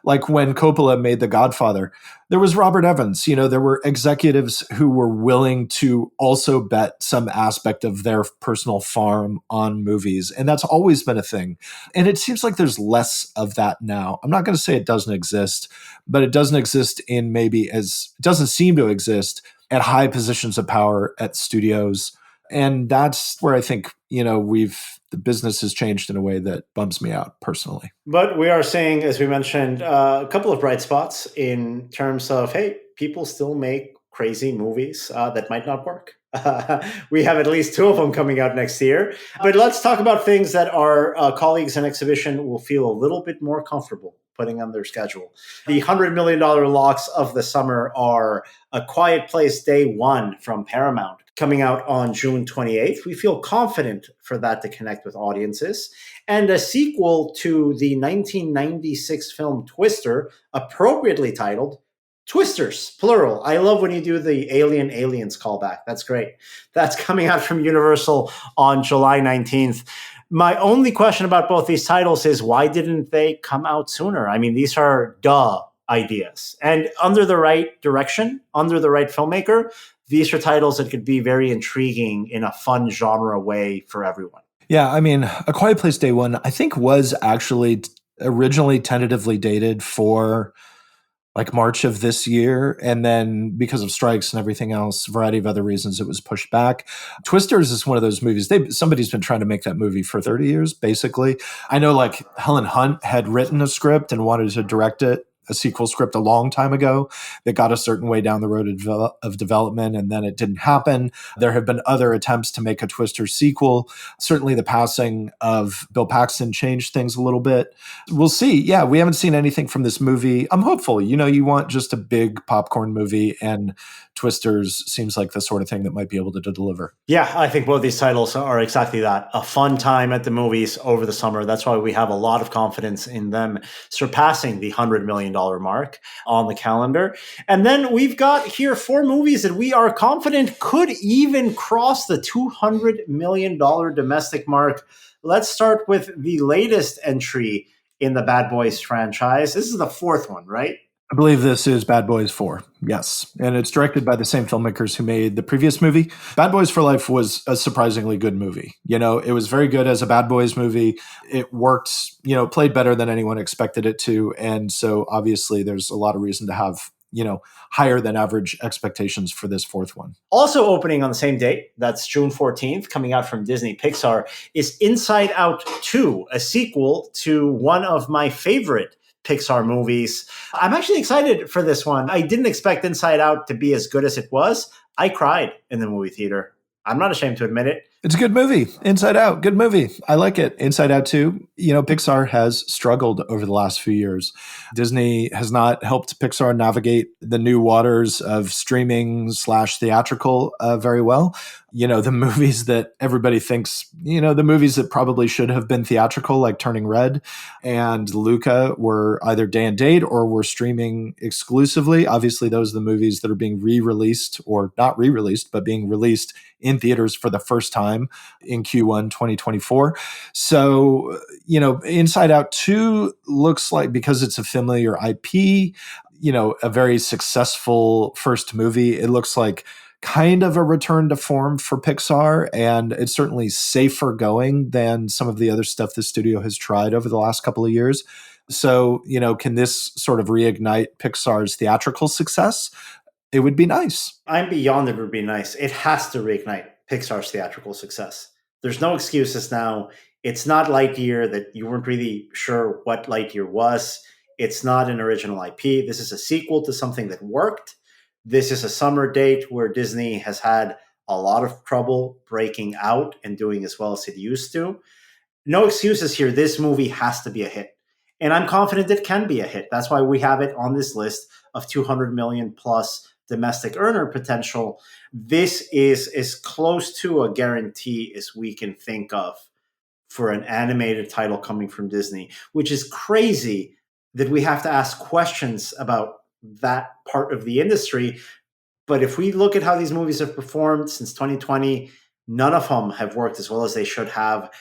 like when Coppola made The Godfather, there was Robert Evans, there were executives who were willing to also bet some aspect of their personal farm on movies. And that's always been a thing. And it seems like there's less of that now. I'm not going to say it doesn't exist, but it doesn't exist it doesn't seem to exist at high positions of power at studios. And that's where I think, the business has changed in a way that bums me out personally.
But we are seeing, as we mentioned, a couple of bright spots in terms of, hey, people still make crazy movies that might not work. We have at least 2 of them coming out next year. But let's talk about things that our colleagues in exhibition will feel a little bit more comfortable putting on their schedule. The $100 million locks of the summer are A Quiet Place Day 1 from Paramount, coming out on June 28th. We feel confident for that to connect with audiences. And a sequel to the 1996 film Twister, appropriately titled Twisters, plural. I love when you do the Aliens callback. That's great. That's coming out from Universal on July 19th. My only question about both these titles is, why didn't they come out sooner? I mean, these are ideas. And under the right direction, under the right filmmaker, these are titles that could be very intriguing in a fun genre way for everyone.
Yeah, I mean, A Quiet Place Day 1, I think, was actually originally tentatively dated for like March of this year. And then because of strikes and everything else, a variety of other reasons, it was pushed back. Twisters is one of those movies. Somebody's been trying to make that movie for 30 years, basically. I know like Helen Hunt had written a script and wanted to direct it, a sequel script, a long time ago that got a certain way down the road of development, and then it didn't happen. There have been other attempts to make a Twister sequel. Certainly the passing of Bill Paxton changed things a little bit. We'll see. Yeah, we haven't seen anything from this movie. I'm hopeful. You want just a big popcorn movie, and Twisters seems like the sort of thing that might be able to deliver.
Yeah, I think both these titles are exactly that. A fun time at the movies over the summer. That's why we have a lot of confidence in them surpassing the $100 million mark on the calendar. And then we've got here 4 movies that we are confident could even cross the $200 million domestic mark. Let's start with the latest entry in the Bad Boys franchise. This is the 4th one, right?
I believe this is Bad Boys 4, yes. And it's directed by the same filmmakers who made the previous movie. Bad Boys for Life was a surprisingly good movie. It was very good as a Bad Boys movie. It worked, played better than anyone expected it to. And so obviously there's a lot of reason to have, higher than average expectations for this 4th one.
Also opening on the same date, that's June 14th, coming out from Disney Pixar, is Inside Out 2, a sequel to one of my favorite Pixar movies. I'm actually excited for this one. I didn't expect Inside Out to be as good as it was. I cried in the movie theater. I'm not ashamed to admit it.
It's a good movie. Inside Out, good movie. I like it. Inside Out 2, Pixar has struggled over the last few years. Disney has not helped Pixar navigate the new waters of streaming / theatrical very well. The movies that everybody thinks, the movies that probably should have been theatrical, like Turning Red and Luca, were either day and date or were streaming exclusively. Obviously, those are the movies that are being re-released, or not re-released, but being released in theaters for the first time in Q1 2024. So, Inside Out 2 looks like, because it's a familiar IP, a very successful first movie, it looks like kind of a return to form for Pixar, and it's certainly safer going than some of the other stuff the studio has tried over the last couple of years. So, can this sort of reignite Pixar's theatrical success? It would be nice.
I'm beyond it would be nice. It has to reignite Pixar's theatrical success. There's no excuses now. It's not Lightyear, that you weren't really sure what Lightyear was. It's not an original IP. This is a sequel to something that worked. This is a summer date where Disney has had a lot of trouble breaking out and doing as well as it used to. No excuses here. This movie has to be a hit. And I'm confident it can be a hit. That's why we have it on this list of 200 million plus domestic earner potential. This is as close to a guarantee as we can think of for an animated title coming from Disney, which is crazy that we have to ask questions about that part of the industry. But if we look at how these movies have performed since 2020, none of them have worked as well as they should have.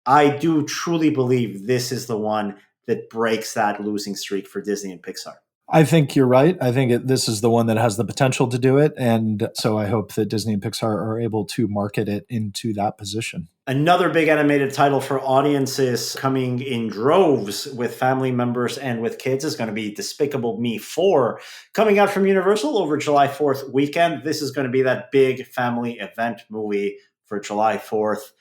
I do truly believe this is the one that breaks that losing streak for Disney and Pixar.
I think you're right. I think this is the one that has the potential to do it. And so I hope that Disney and Pixar are able to market it into that position.
Another big animated title for audiences coming in droves with family members and with kids is going to be Despicable Me 4, coming out from Universal over July 4th weekend. This is going to be that big family event movie for July 4th.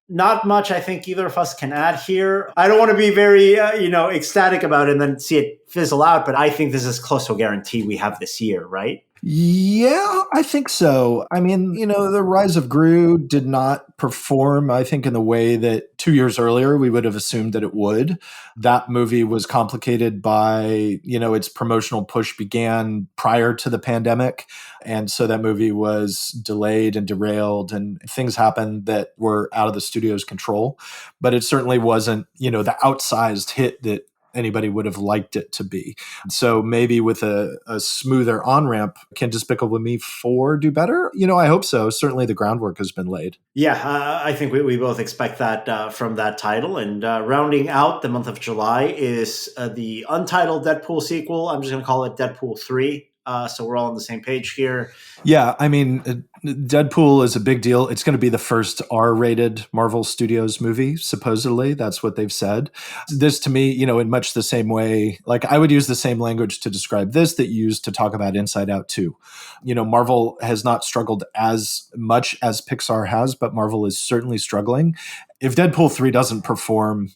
Not much I think either of us can add here. I don't want to be very, ecstatic about it and then see it fizzle out, but I think this is close to a guarantee we have this year, right?
Yeah, I think so. I mean, the Rise of Gru did not perform, I think, in the way that 2 years earlier we would have assumed that it would. That movie was complicated by, its promotional push began prior to the pandemic. And so that movie was delayed and derailed and things happened that were out of the studio's control. But it certainly wasn't, the outsized hit that anybody would have liked it to be. So maybe with a smoother on-ramp, can Despicable Me 4 do better? I hope so. Certainly the groundwork has been laid.
Yeah, I think we both expect that from that title. And rounding out the month of July is the untitled Deadpool sequel. I'm just going to call it Deadpool 3. So we're all on the same page here.
Yeah, I mean, Deadpool is a big deal. It's going to be the first R-rated Marvel Studios movie, supposedly. That's what they've said. This, to me, in much the same way, like I would use the same language to describe this that you used to talk about Inside Out 2. Marvel has not struggled as much as Pixar has, but Marvel is certainly struggling. If Deadpool 3 doesn't perform,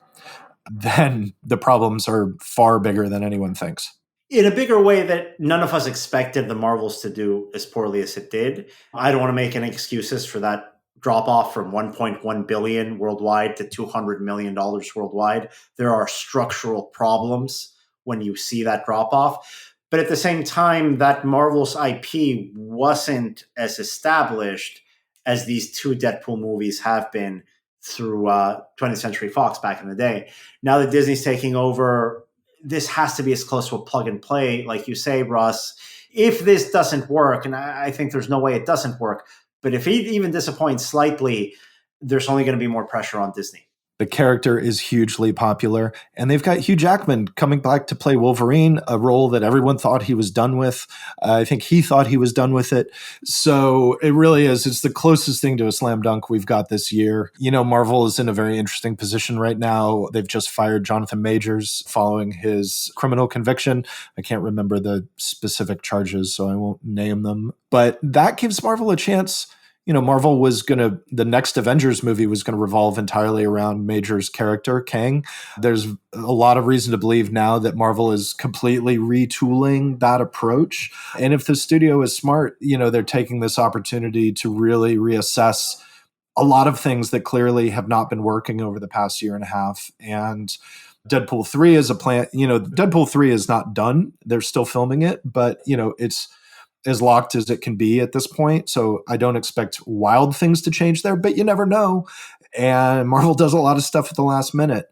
then the problems are far bigger than anyone thinks.
In a bigger way that none of us expected the Marvels to do as poorly as it did. I don't want to make any excuses for that drop off from 1.1 billion worldwide to $200 million worldwide. There are structural problems when you see that drop off. But at the same time, that Marvel's IP wasn't as established as these two Deadpool movies have been through 20th Century Fox back in the day. Now that Disney's taking over, this has to be as close to a plug and play, like you say, Russ. If this doesn't work, and I think there's no way it doesn't work, but if it even disappoints slightly, there's only going to be more pressure on Disney.
The character is hugely popular, and they've got Hugh Jackman coming back to play Wolverine, a role that everyone thought he was done with. I think he thought he was done with it. So it really is. It's the closest thing to a slam dunk we've got this year. Marvel is in a very interesting position right now. They've just fired Jonathan Majors following his criminal conviction. I can't remember the specific charges, so I won't name them. But that gives Marvel a chance. Marvel was the next Avengers movie was going to revolve entirely around Major's character, Kang. There's a lot of reason to believe now that Marvel is completely retooling that approach. And if the studio is smart, they're taking this opportunity to really reassess a lot of things that clearly have not been working over the past year and a half. And Deadpool 3 is a plan. Deadpool 3 is not done. They're still filming it, but, it's as locked as it can be at this point. So I don't expect wild things to change there, but you never know. And Marvel does a lot of stuff at the last minute.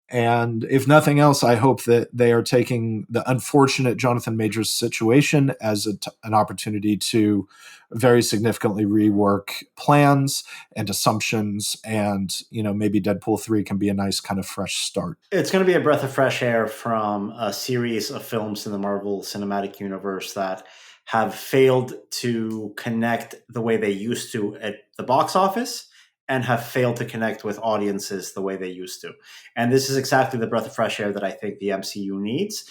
And if nothing else, I hope that they are taking the unfortunate Jonathan Majors situation as an opportunity to very significantly rework plans and assumptions. And, maybe Deadpool 3 can be a nice kind of fresh start.
It's going to be a breath of fresh air from a series of films in the Marvel Cinematic Universe that have failed to connect the way they used to at the box office and have failed to connect with audiences the way they used to. And this is exactly the breath of fresh air that I think the MCU needs,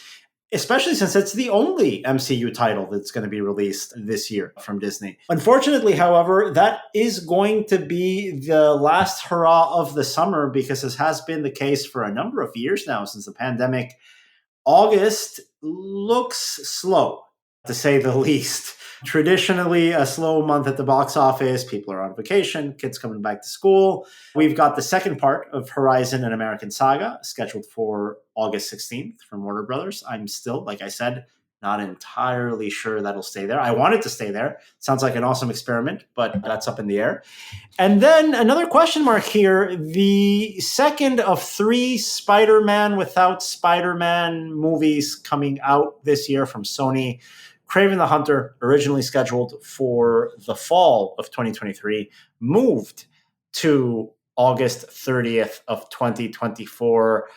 especially since it's the only MCU title that's going to be released this year from Disney. Unfortunately, however, that is going to be the last hurrah of the summer because this has been the case for a number of years now since the pandemic. August looks slow, to say the least. Traditionally, a slow month at the box office. People are on vacation, kids coming back to school. We've got the second part of Horizon and American Saga scheduled for August 16th from Warner Brothers. I'm still, like I said, Not entirely sure that'll stay there. I want it to stay there. Sounds like an awesome experiment, but that's up in the air. And then another question mark here. The second of 3 Spider-Man without Spider-Man movies coming out this year from Sony. Kraven the Hunter, originally scheduled for the fall of 2023, moved to August 30th of 2024.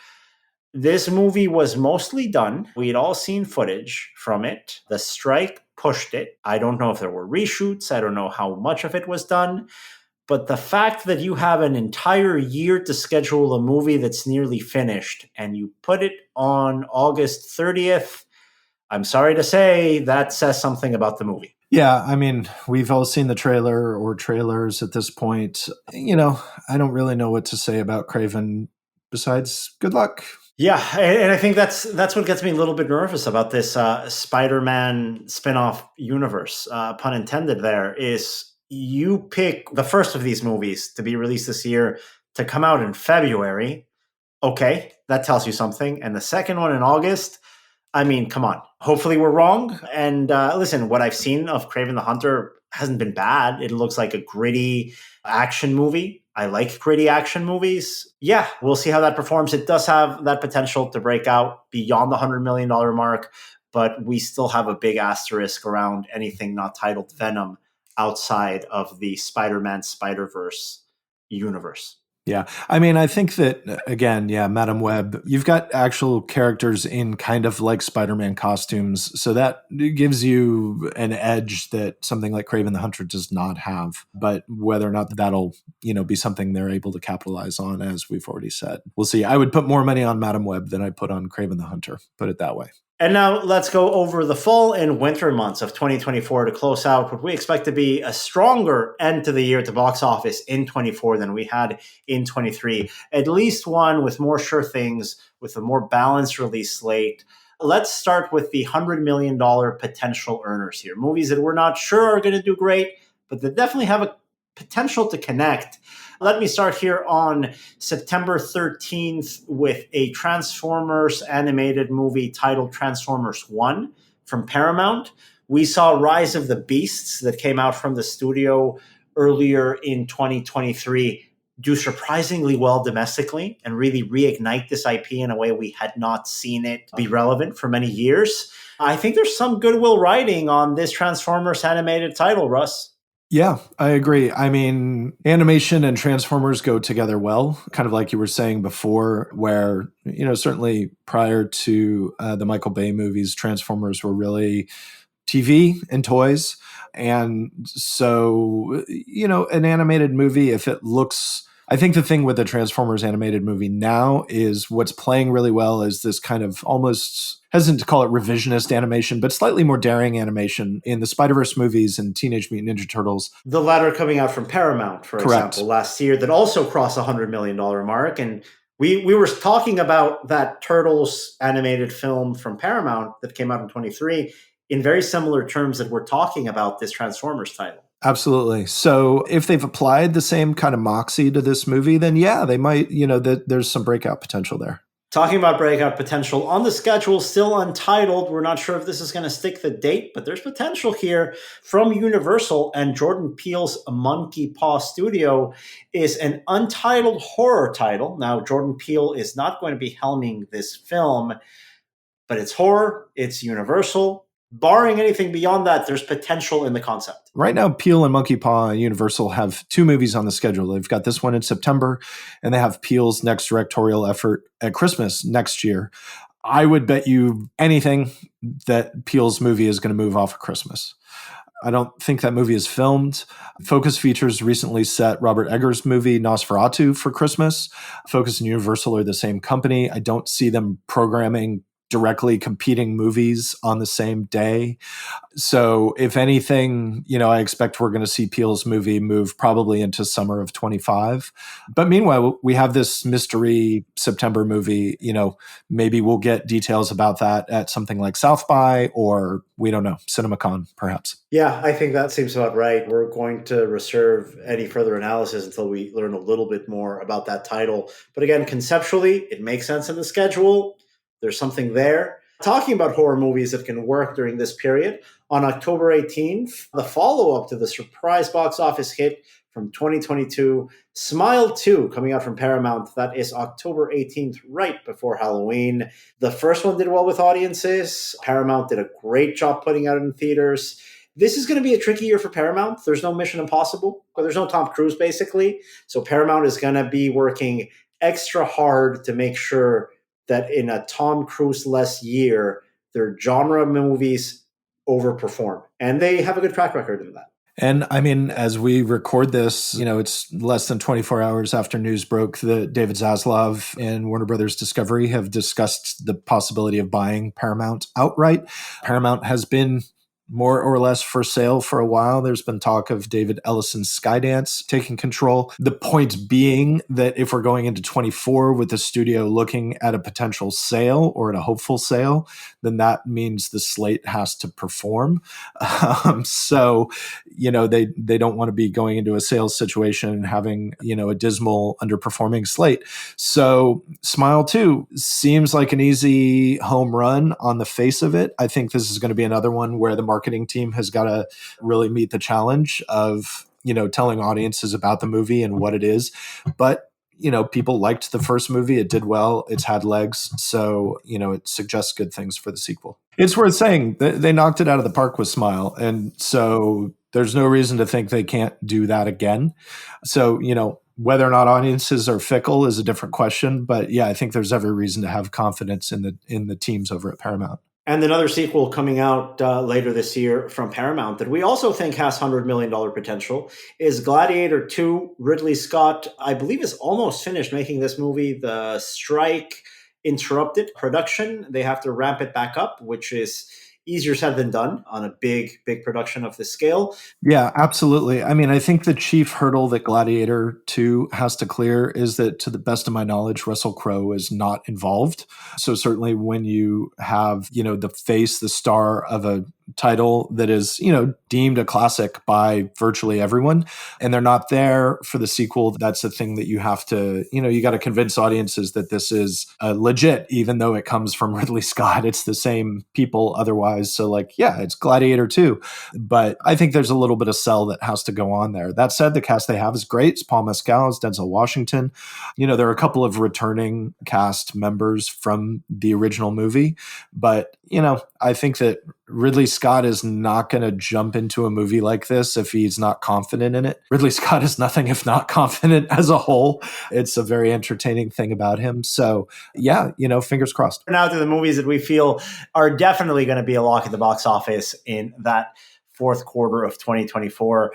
This movie was mostly done. We'd all seen footage from it. The strike pushed it. I don't know if there were reshoots. I don't know how much of it was done. But the fact that you have an entire year to schedule a movie that's nearly finished and you put it on August 30th, I'm sorry to say that says something about the movie.
Yeah, I mean, we've all seen the trailer or trailers at this point. I don't really know what to say about Kraven besides good luck.
Yeah, and I think that's what gets me a little bit nervous about this Spider-Man spin-off universe, pun intended there, is you pick the first of these movies to be released this year to come out in February. Okay, that tells you something. And the second one in August, I mean, come on. Hopefully we're wrong. And listen, what I've seen of Kraven the Hunter hasn't been bad. It looks like a gritty action movie. I like gritty action movies. Yeah, we'll see how that performs. It does have that potential to break out beyond the $100 million mark, but we still have a big asterisk around anything not titled Venom outside of the Spider-Man Spider-Verse universe.
Yeah. I mean, I think that, again, Madam Web, you've got actual characters in kind of like Spider-Man costumes. So that gives you an edge that something like Kraven the Hunter does not have. But whether or not that'll, be something they're able to capitalize on, as we've already said, we'll see. I would put more money on Madam Web than I put on Kraven the Hunter, put it that way.
And now let's go over the fall and winter months of 2024 to close out what we expect to be a stronger end to the year at the box office in 24 than we had in 23. At least one with more sure things, with a more balanced release slate. Let's start with the $100 million potential earners here. Movies that we're not sure are going to do great, but that definitely have a potential to connect. Let me start here on September 13th with a Transformers animated movie titled Transformers 1 from Paramount. We saw Rise of the Beasts that came out from the studio earlier in 2023 do surprisingly well domestically and really reignite this IP in a way we had not seen it be relevant for many years. I think there's some goodwill riding on this Transformers animated title, Russ.
Yeah, I agree. I mean, animation and Transformers go together well, kind of like you were saying before, where, certainly prior to the Michael Bay movies, Transformers were really TV and toys. And so, an animated movie, if it looks... I think the thing with the Transformers animated movie now is what's playing really well is this kind of almost, hesitant to call it revisionist animation, but slightly more daring animation in the Spider-Verse movies and Teenage Mutant Ninja Turtles.
The latter coming out from Paramount, for example, last year, that also crossed the $100 million mark. And we were talking about that Turtles animated film from Paramount that came out in 23 in very similar terms that we're talking about this Transformers title.
Absolutely. So if they've applied the same kind of moxie to this movie, then they might, there's some breakout potential there.
Talking about breakout potential, on the schedule, still untitled. We're not sure if this is going to stick the date, but there's potential here from Universal and Jordan Peele's Monkey Paw Studio is an untitled horror title. Now, Jordan Peele is not going to be helming this film, but it's horror, it's Universal. Barring anything beyond that, there's potential in the concept.
Right now, Peele and Monkey Paw and Universal have 2 movies on the schedule. They've got this one in September, and they have Peele's next directorial effort at Christmas next year. I would bet you anything that Peele's movie is going to move off of Christmas. I don't think that movie is filmed. Focus Features recently set Robert Eggers' movie Nosferatu for Christmas. Focus and Universal are the same company. I don't see them programming directly competing movies on the same day. So if anything, I expect we're going to see Peele's movie move probably into summer of 25. But meanwhile, we have this mystery September movie, maybe we'll get details about that at something like South by, or we don't know, CinemaCon perhaps.
Yeah, I think that seems about right. We're going to reserve any further analysis until we learn a little bit more about that title. But again, conceptually, it makes sense in the schedule. There's something there. Talking about horror movies that can work during this period, on October 18th, the follow-up to the surprise box office hit from 2022, Smile 2, coming out from Paramount. That is October 18th, right before Halloween. The first one did well with audiences. Paramount did a great job putting out in theaters. This is going to be a tricky year for Paramount. There's no Mission Impossible, but there's no Tom Cruise, basically. So Paramount is going to be working extra hard to make sure that in a Tom Cruise-less year, their genre movies overperform. And they have a good track record in that.
And I mean, as we record this, it's less than 24 hours after news broke that David Zaslav and Warner Brothers Discovery have discussed the possibility of buying Paramount outright. Paramount has been more or less for sale for a while. There's been talk of David Ellison's Skydance taking control. The point being that if we're going into 24 with the studio looking at a potential sale or at a hopeful sale, then that means the slate has to perform. So, they don't want to be going into a sales situation and having, a dismal underperforming slate. So Smile 2 seems like an easy home run on the face of it. I think this is going to be another one where the marketing team has got to really meet the challenge of, telling audiences about the movie and what it is. But, people liked the first movie. It did well. It's had legs. So, it suggests good things for the sequel. It's worth saying that they knocked it out of the park with Smile. And so there's no reason to think they can't do that again. So, whether or not audiences are fickle is a different question. But yeah, I think there's every reason to have confidence in the teams over at Paramount.
And another sequel coming out later this year from Paramount that we also think has $100 million potential is Gladiator 2. Ridley Scott, I believe, is almost finished making this movie. The strike interrupted production. They have to ramp it back up, which is easier said than done on a big production of this scale.
Yeah, absolutely. I mean, I think the chief hurdle that Gladiator 2 has to clear is that, to the best of my knowledge, Russell Crowe is not involved. So certainly when you have, the star of a title that is, deemed a classic by virtually everyone, and they're not there for the sequel, that's the thing that you have to, you got to convince audiences that this is legit, even though it comes from Ridley Scott. It's the same people otherwise. So it's Gladiator 2. But I think there's a little bit of sell that has to go on there. That said, the cast they have is great. It's Paul Mescal, it's Denzel Washington. There are a couple of returning cast members from the original movie. But, I think that Ridley Scott is not going to jump into a movie like this if he's not confident in it. Ridley Scott is nothing if not confident as a whole. It's a very entertaining thing about him. So yeah, fingers crossed.
Now to the movies that we feel are definitely going to be a lock at the box office in that fourth quarter of 2024.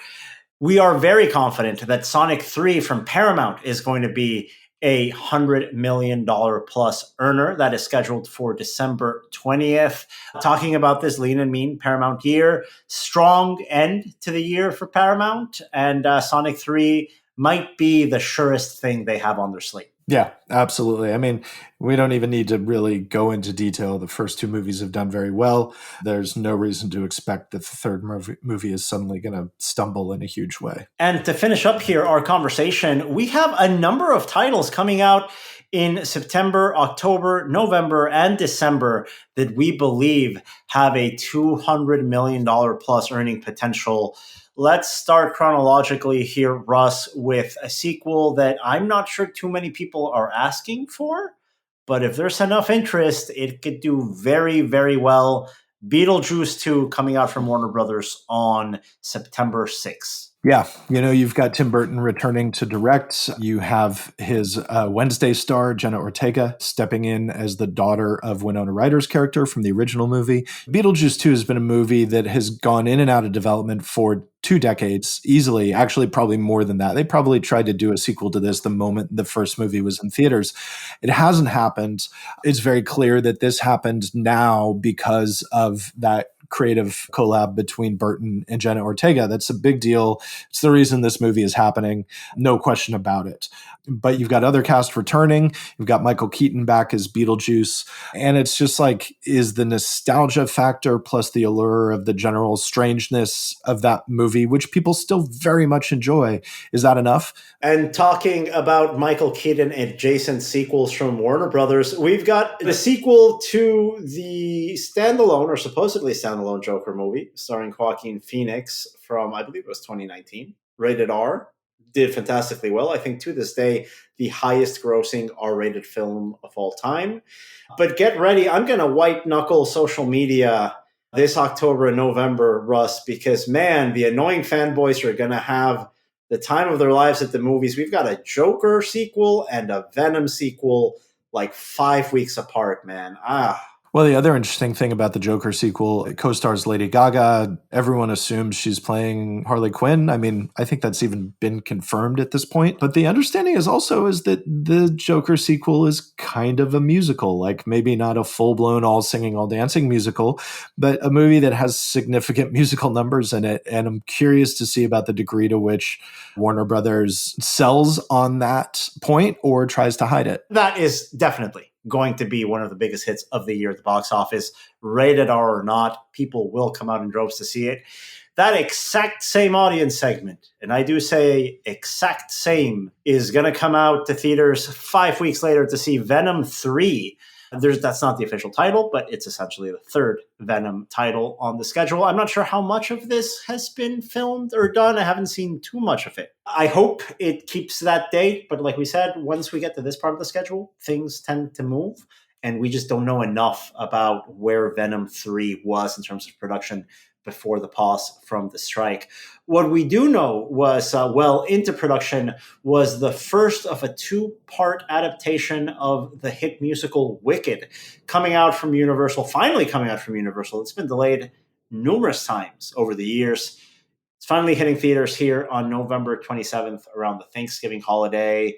We are very confident that Sonic 3 from Paramount is going to be a $100 million plus earner that is scheduled for December 20th. Talking about this lean and mean Paramount year, strong end to the year for Paramount, and Sonic 3 might be the surest thing they have on their slate.
Yeah, absolutely. I mean, we don't even need to really go into detail. The first two movies have done very well. There's no reason to expect that the third movie is suddenly going to stumble in a huge way.
And to finish up here our conversation, we have a number of titles coming out in September, October, November, and December that we believe have a $200 million plus earning potential. Let's start chronologically here, Russ, with a sequel that I'm not sure too many people are asking for, but if there's enough interest, it could do very, very well. Beetlejuice 2 coming out from Warner Brothers on September 6th.
Yeah, you've got Tim Burton returning to direct. You have his Wednesday star, Jenna Ortega, stepping in as the daughter of Winona Ryder's character from the original movie. Beetlejuice 2 has been a movie that has gone in and out of development for 2 decades, easily, actually probably more than that. They probably tried to do a sequel to this the moment the first movie was in theaters. It hasn't happened. It's very clear that this happened now because of that creative collab between Burton and Jenna Ortega. That's a big deal. It's the reason this movie is happening. No question about it. But you've got other cast returning. You've got Michael Keaton back as Beetlejuice. And it's just like, is the nostalgia factor plus the allure of the general strangeness of that movie, which people still very much enjoy, is that enough?
And talking about Michael Keaton adjacent sequels from Warner Brothers, we've got the sequel to the standalone or supposedly standalone Joker movie starring Joaquin Phoenix from, I believe it was 2019, rated R. Did fantastically well. I think to this day, the highest grossing R-rated film of all time. But get ready. I'm going to white knuckle social media this October and November, Russ, because man, the annoying fanboys are going to have the time of their lives at the movies. We've got a Joker sequel and a Venom sequel like 5 weeks apart, man.
Well, the other interesting thing about the Joker sequel, it co-stars Lady Gaga. Everyone assumes she's playing Harley Quinn. I mean, I think that's even been confirmed at this point. But the understanding is that the Joker sequel is kind of a musical, like maybe not a full-blown all singing, all dancing musical, but a movie that has significant musical numbers in it. And I'm curious to see about the degree to which Warner Brothers sells on that point or tries to hide it.
That is definitely going to be one of the biggest hits of the year at the box office. Rated R or not, people will come out in droves to see it. That exact same audience segment, and I do say exact same, is going to come out to theaters 5 weeks later to see Venom 3. That's not the official title, but it's essentially the third Venom title on the schedule. I'm not sure how much of this has been filmed or done. I haven't seen too much of it. I hope it keeps that date, but like we said, once we get to this part of the schedule, things tend to move, and we just don't know enough about where Venom 3 was in terms of production before the pause from the strike. What we do know was well into production was the first of a two-part adaptation of the hit musical Wicked, finally coming out from Universal. It's been delayed numerous times over the years. It's finally hitting theaters here on November 27th around the Thanksgiving holiday.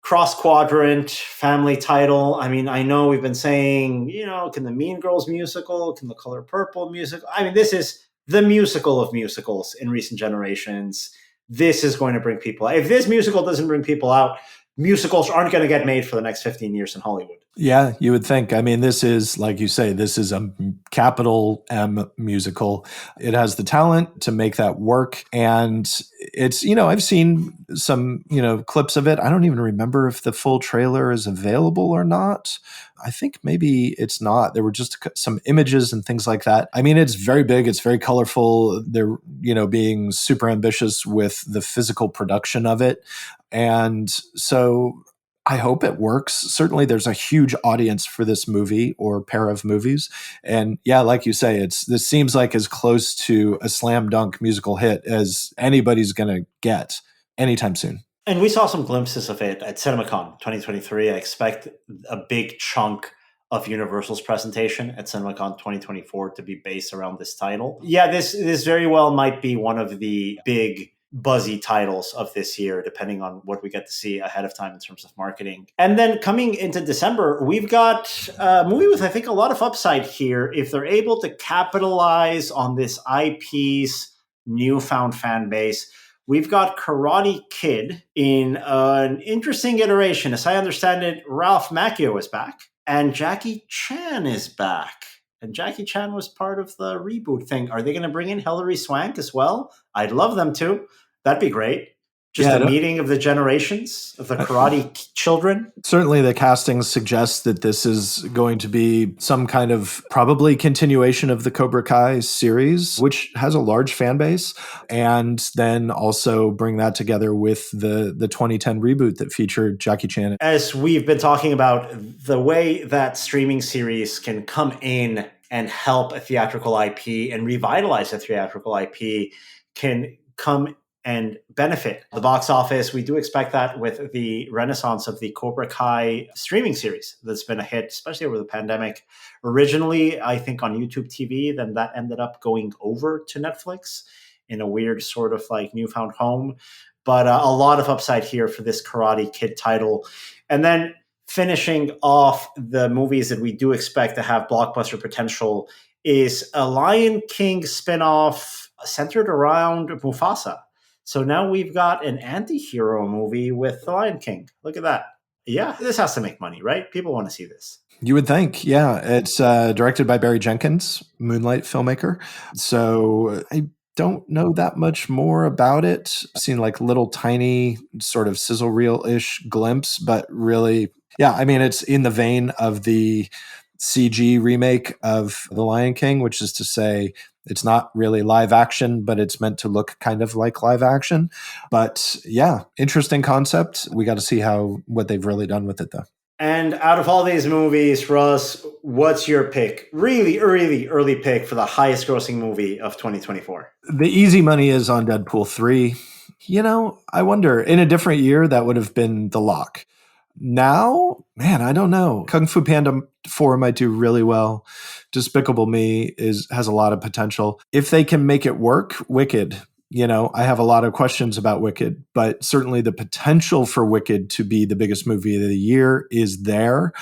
Cross-quadrant family title. I mean, I know we've been saying, can the Mean Girls musical, can the Color Purple musical? I mean, this is the musical of musicals in recent generations. This is going to bring people out. If this musical doesn't bring people out, musicals aren't going to get made for the next 15 years in Hollywood.
Yeah, you would think. I mean, this is, like you say, this is a capital M musical. It has the talent to make that work. And it's, I've seen some, clips of it. I don't even remember if the full trailer is available or not. I think maybe it's not. There were just some images and things like that. I mean, it's very big. It's very colorful. They're, being super ambitious with the physical production of it. And so I hope it works. Certainly there's a huge audience for this movie or pair of movies. And yeah, like you say, this seems like as close to a slam dunk musical hit as anybody's going to get anytime soon.
And we saw some glimpses of it at CinemaCon 2023. I expect a big chunk of Universal's presentation at CinemaCon 2024 to be based around this title. Yeah, this very well might be one of the big buzzy titles of this year, depending on what we get to see ahead of time in terms of marketing. And then coming into December, we've got a movie with, I think, a lot of upside here. If they're able to capitalize on this IP's newfound fan base, we've got Karate Kid in an interesting iteration. As I understand it, Ralph Macchio is back, and Jackie Chan is back. And Jackie Chan was part of the reboot thing. Are they going to bring in Hilary Swank as well? I'd love them to. That'd be great. Just a meeting of the generations of the karate children.
Certainly the casting suggests that this is going to be some kind of probably continuation of the Cobra Kai series, which has a large fan base, and then also bring that together with the 2010 reboot that featured Jackie Chan.
As we've been talking about, the way that streaming series can come in and help a theatrical IP and revitalize a theatrical IP can come and benefit the box office. We do expect that with the renaissance of the Cobra Kai streaming series that's been a hit, especially over the pandemic. Originally, I think on YouTube TV, then that ended up going over to Netflix in a weird sort of like newfound home. But a lot of upside here for this Karate Kid title. And then finishing off the movies that we do expect to have blockbuster potential is a Lion King spinoff centered around Mufasa. So now we've got an anti-hero movie with the Lion King. Look at that. Yeah, this has to make money, right? People want to see this.
You would think, yeah. It's directed by Barry Jenkins, Moonlight filmmaker. So I don't know that much more about it. I've seen like little tiny sort of sizzle reel-ish glimpse, but really, yeah, I mean, it's in the vein of the CG remake of The Lion King, which is to say it's not really live action, but it's meant to look kind of like live action. But yeah, interesting concept. We got to see what they've really done with it, though.
And out of all these movies, Russ, what's your pick? Really early pick for the highest grossing movie of 2024?
The easy money is on Deadpool 3. I wonder, in a different year, that would have been the lock. Now, man, I don't know. Kung Fu Panda 4 might do really well. Despicable Me has a lot of potential. If they can make it work, Wicked. I have a lot of questions about Wicked, but certainly the potential for Wicked to be the biggest movie of the year is there.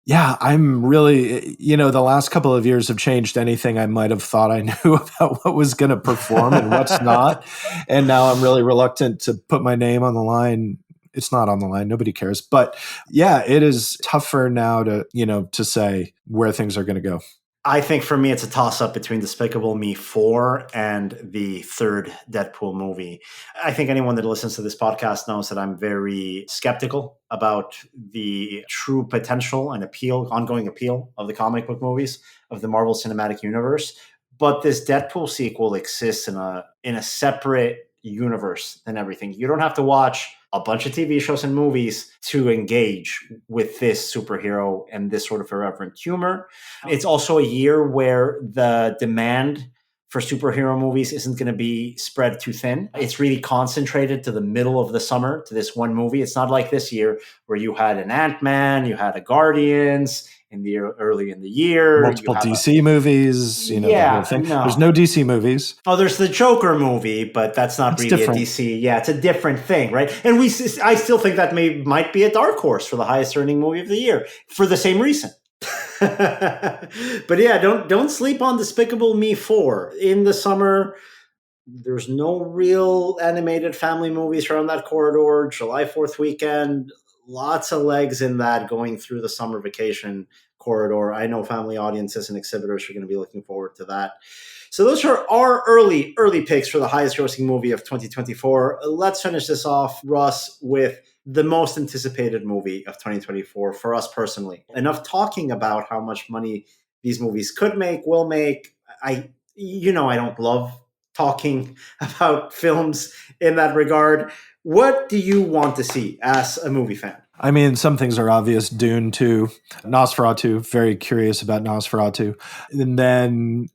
Yeah, I'm really, the last couple of years have changed anything I might have thought I knew about what was going to perform and what's not. And now I'm really reluctant to put my name on the line. It's not on the line. Nobody cares. But yeah, it is tougher now to say where things are going to go.
I think for me, it's a toss-up between Despicable Me 4 and the third Deadpool movie. I think anyone that listens to this podcast knows that I'm very skeptical about the true potential and ongoing appeal of the comic book movies of the Marvel Cinematic Universe. But this Deadpool sequel exists in a separate universe than everything. You don't have to watch a bunch of TV shows and movies to engage with this superhero and this sort of irreverent humor. It's also a year where the demand for superhero movies isn't going to be spread too thin. It's really concentrated to the middle of the summer to this one movie. It's not like this year where you had an Ant-Man, you had a Guardians early in the year.
Multiple DC movies, the whole thing. No. There's no DC movies.
Oh, there's the Joker movie, but that's not really different. A DC. Yeah, it's a different thing, right? And I still think that might be a dark horse for the highest earning movie of the year for the same reason. But yeah, don't sleep on Despicable Me 4. In the summer, there's no real animated family movies around that corridor. July 4th weekend, lots of legs in that going through the summer vacation corridor. I know family audiences and exhibitors are going to be looking forward to that. So those are our early picks for the highest grossing movie of 2024. Let's finish this off, Russ, with the most anticipated movie of 2024 for us personally. Enough talking about how much money these movies could make, will make. I don't love talking about films in that regard. What do you want to see as a movie fan?
I mean, some things are obvious. Dune 2, Nosferatu, very curious about Nosferatu. And then,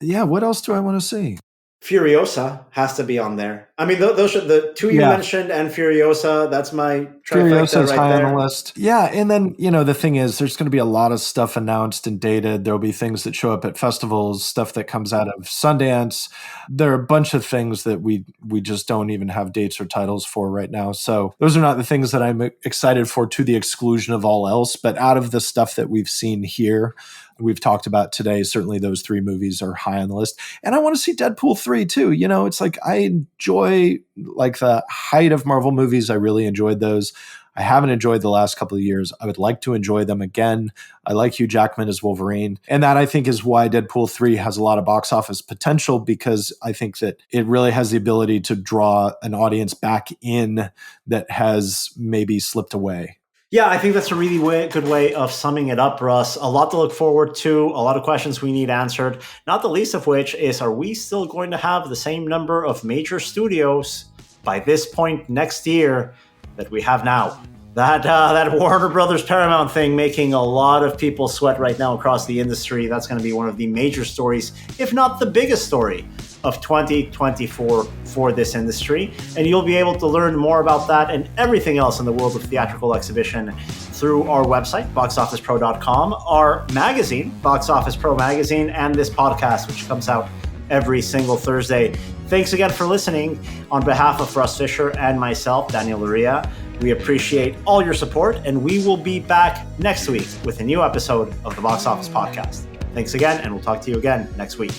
yeah, what else do I want to see?
Furiosa has to be on there. I mean, those are the two you mentioned, and Furiosa, that's my trifecta right
high
there.
On the list. Yeah, and then, the thing is, there's going to be a lot of stuff announced and dated. There'll be things that show up at festivals, stuff that comes out of Sundance. There are a bunch of things that we just don't even have dates or titles for right now. So those are not the things that I'm excited for to the exclusion of all else. But out of the stuff that we've seen here, we've talked about today, certainly those three movies are high on the list. And I want to see Deadpool 3 too. It's like I enjoy like the height of Marvel movies. I really enjoyed those. I haven't enjoyed the last couple of years. I would like to enjoy them again. I like Hugh Jackman as Wolverine. And that I think is why Deadpool 3 has a lot of box office potential, because I think that it really has the ability to draw an audience back in that has maybe slipped away.
Yeah, I think that's a really good way of summing it up, Russ. A lot to look forward to, a lot of questions we need answered, not the least of which is, are we still going to have the same number of major studios by this point next year that we have now? That Warner Brothers Paramount thing making a lot of people sweat right now across the industry. That's going to be one of the major stories, if not the biggest story of 2024 for this industry. And you'll be able to learn more about that and everything else in the world of theatrical exhibition through our website, boxofficepro.com, our magazine, Box Office Pro Magazine, and this podcast, which comes out every single Thursday. Thanks again for listening. On behalf of Russ Fischer and myself, Daniel Loria, we appreciate all your support, and we will be back next week with a new episode of the Box Office Podcast. Thanks again, and we'll talk to you again next week.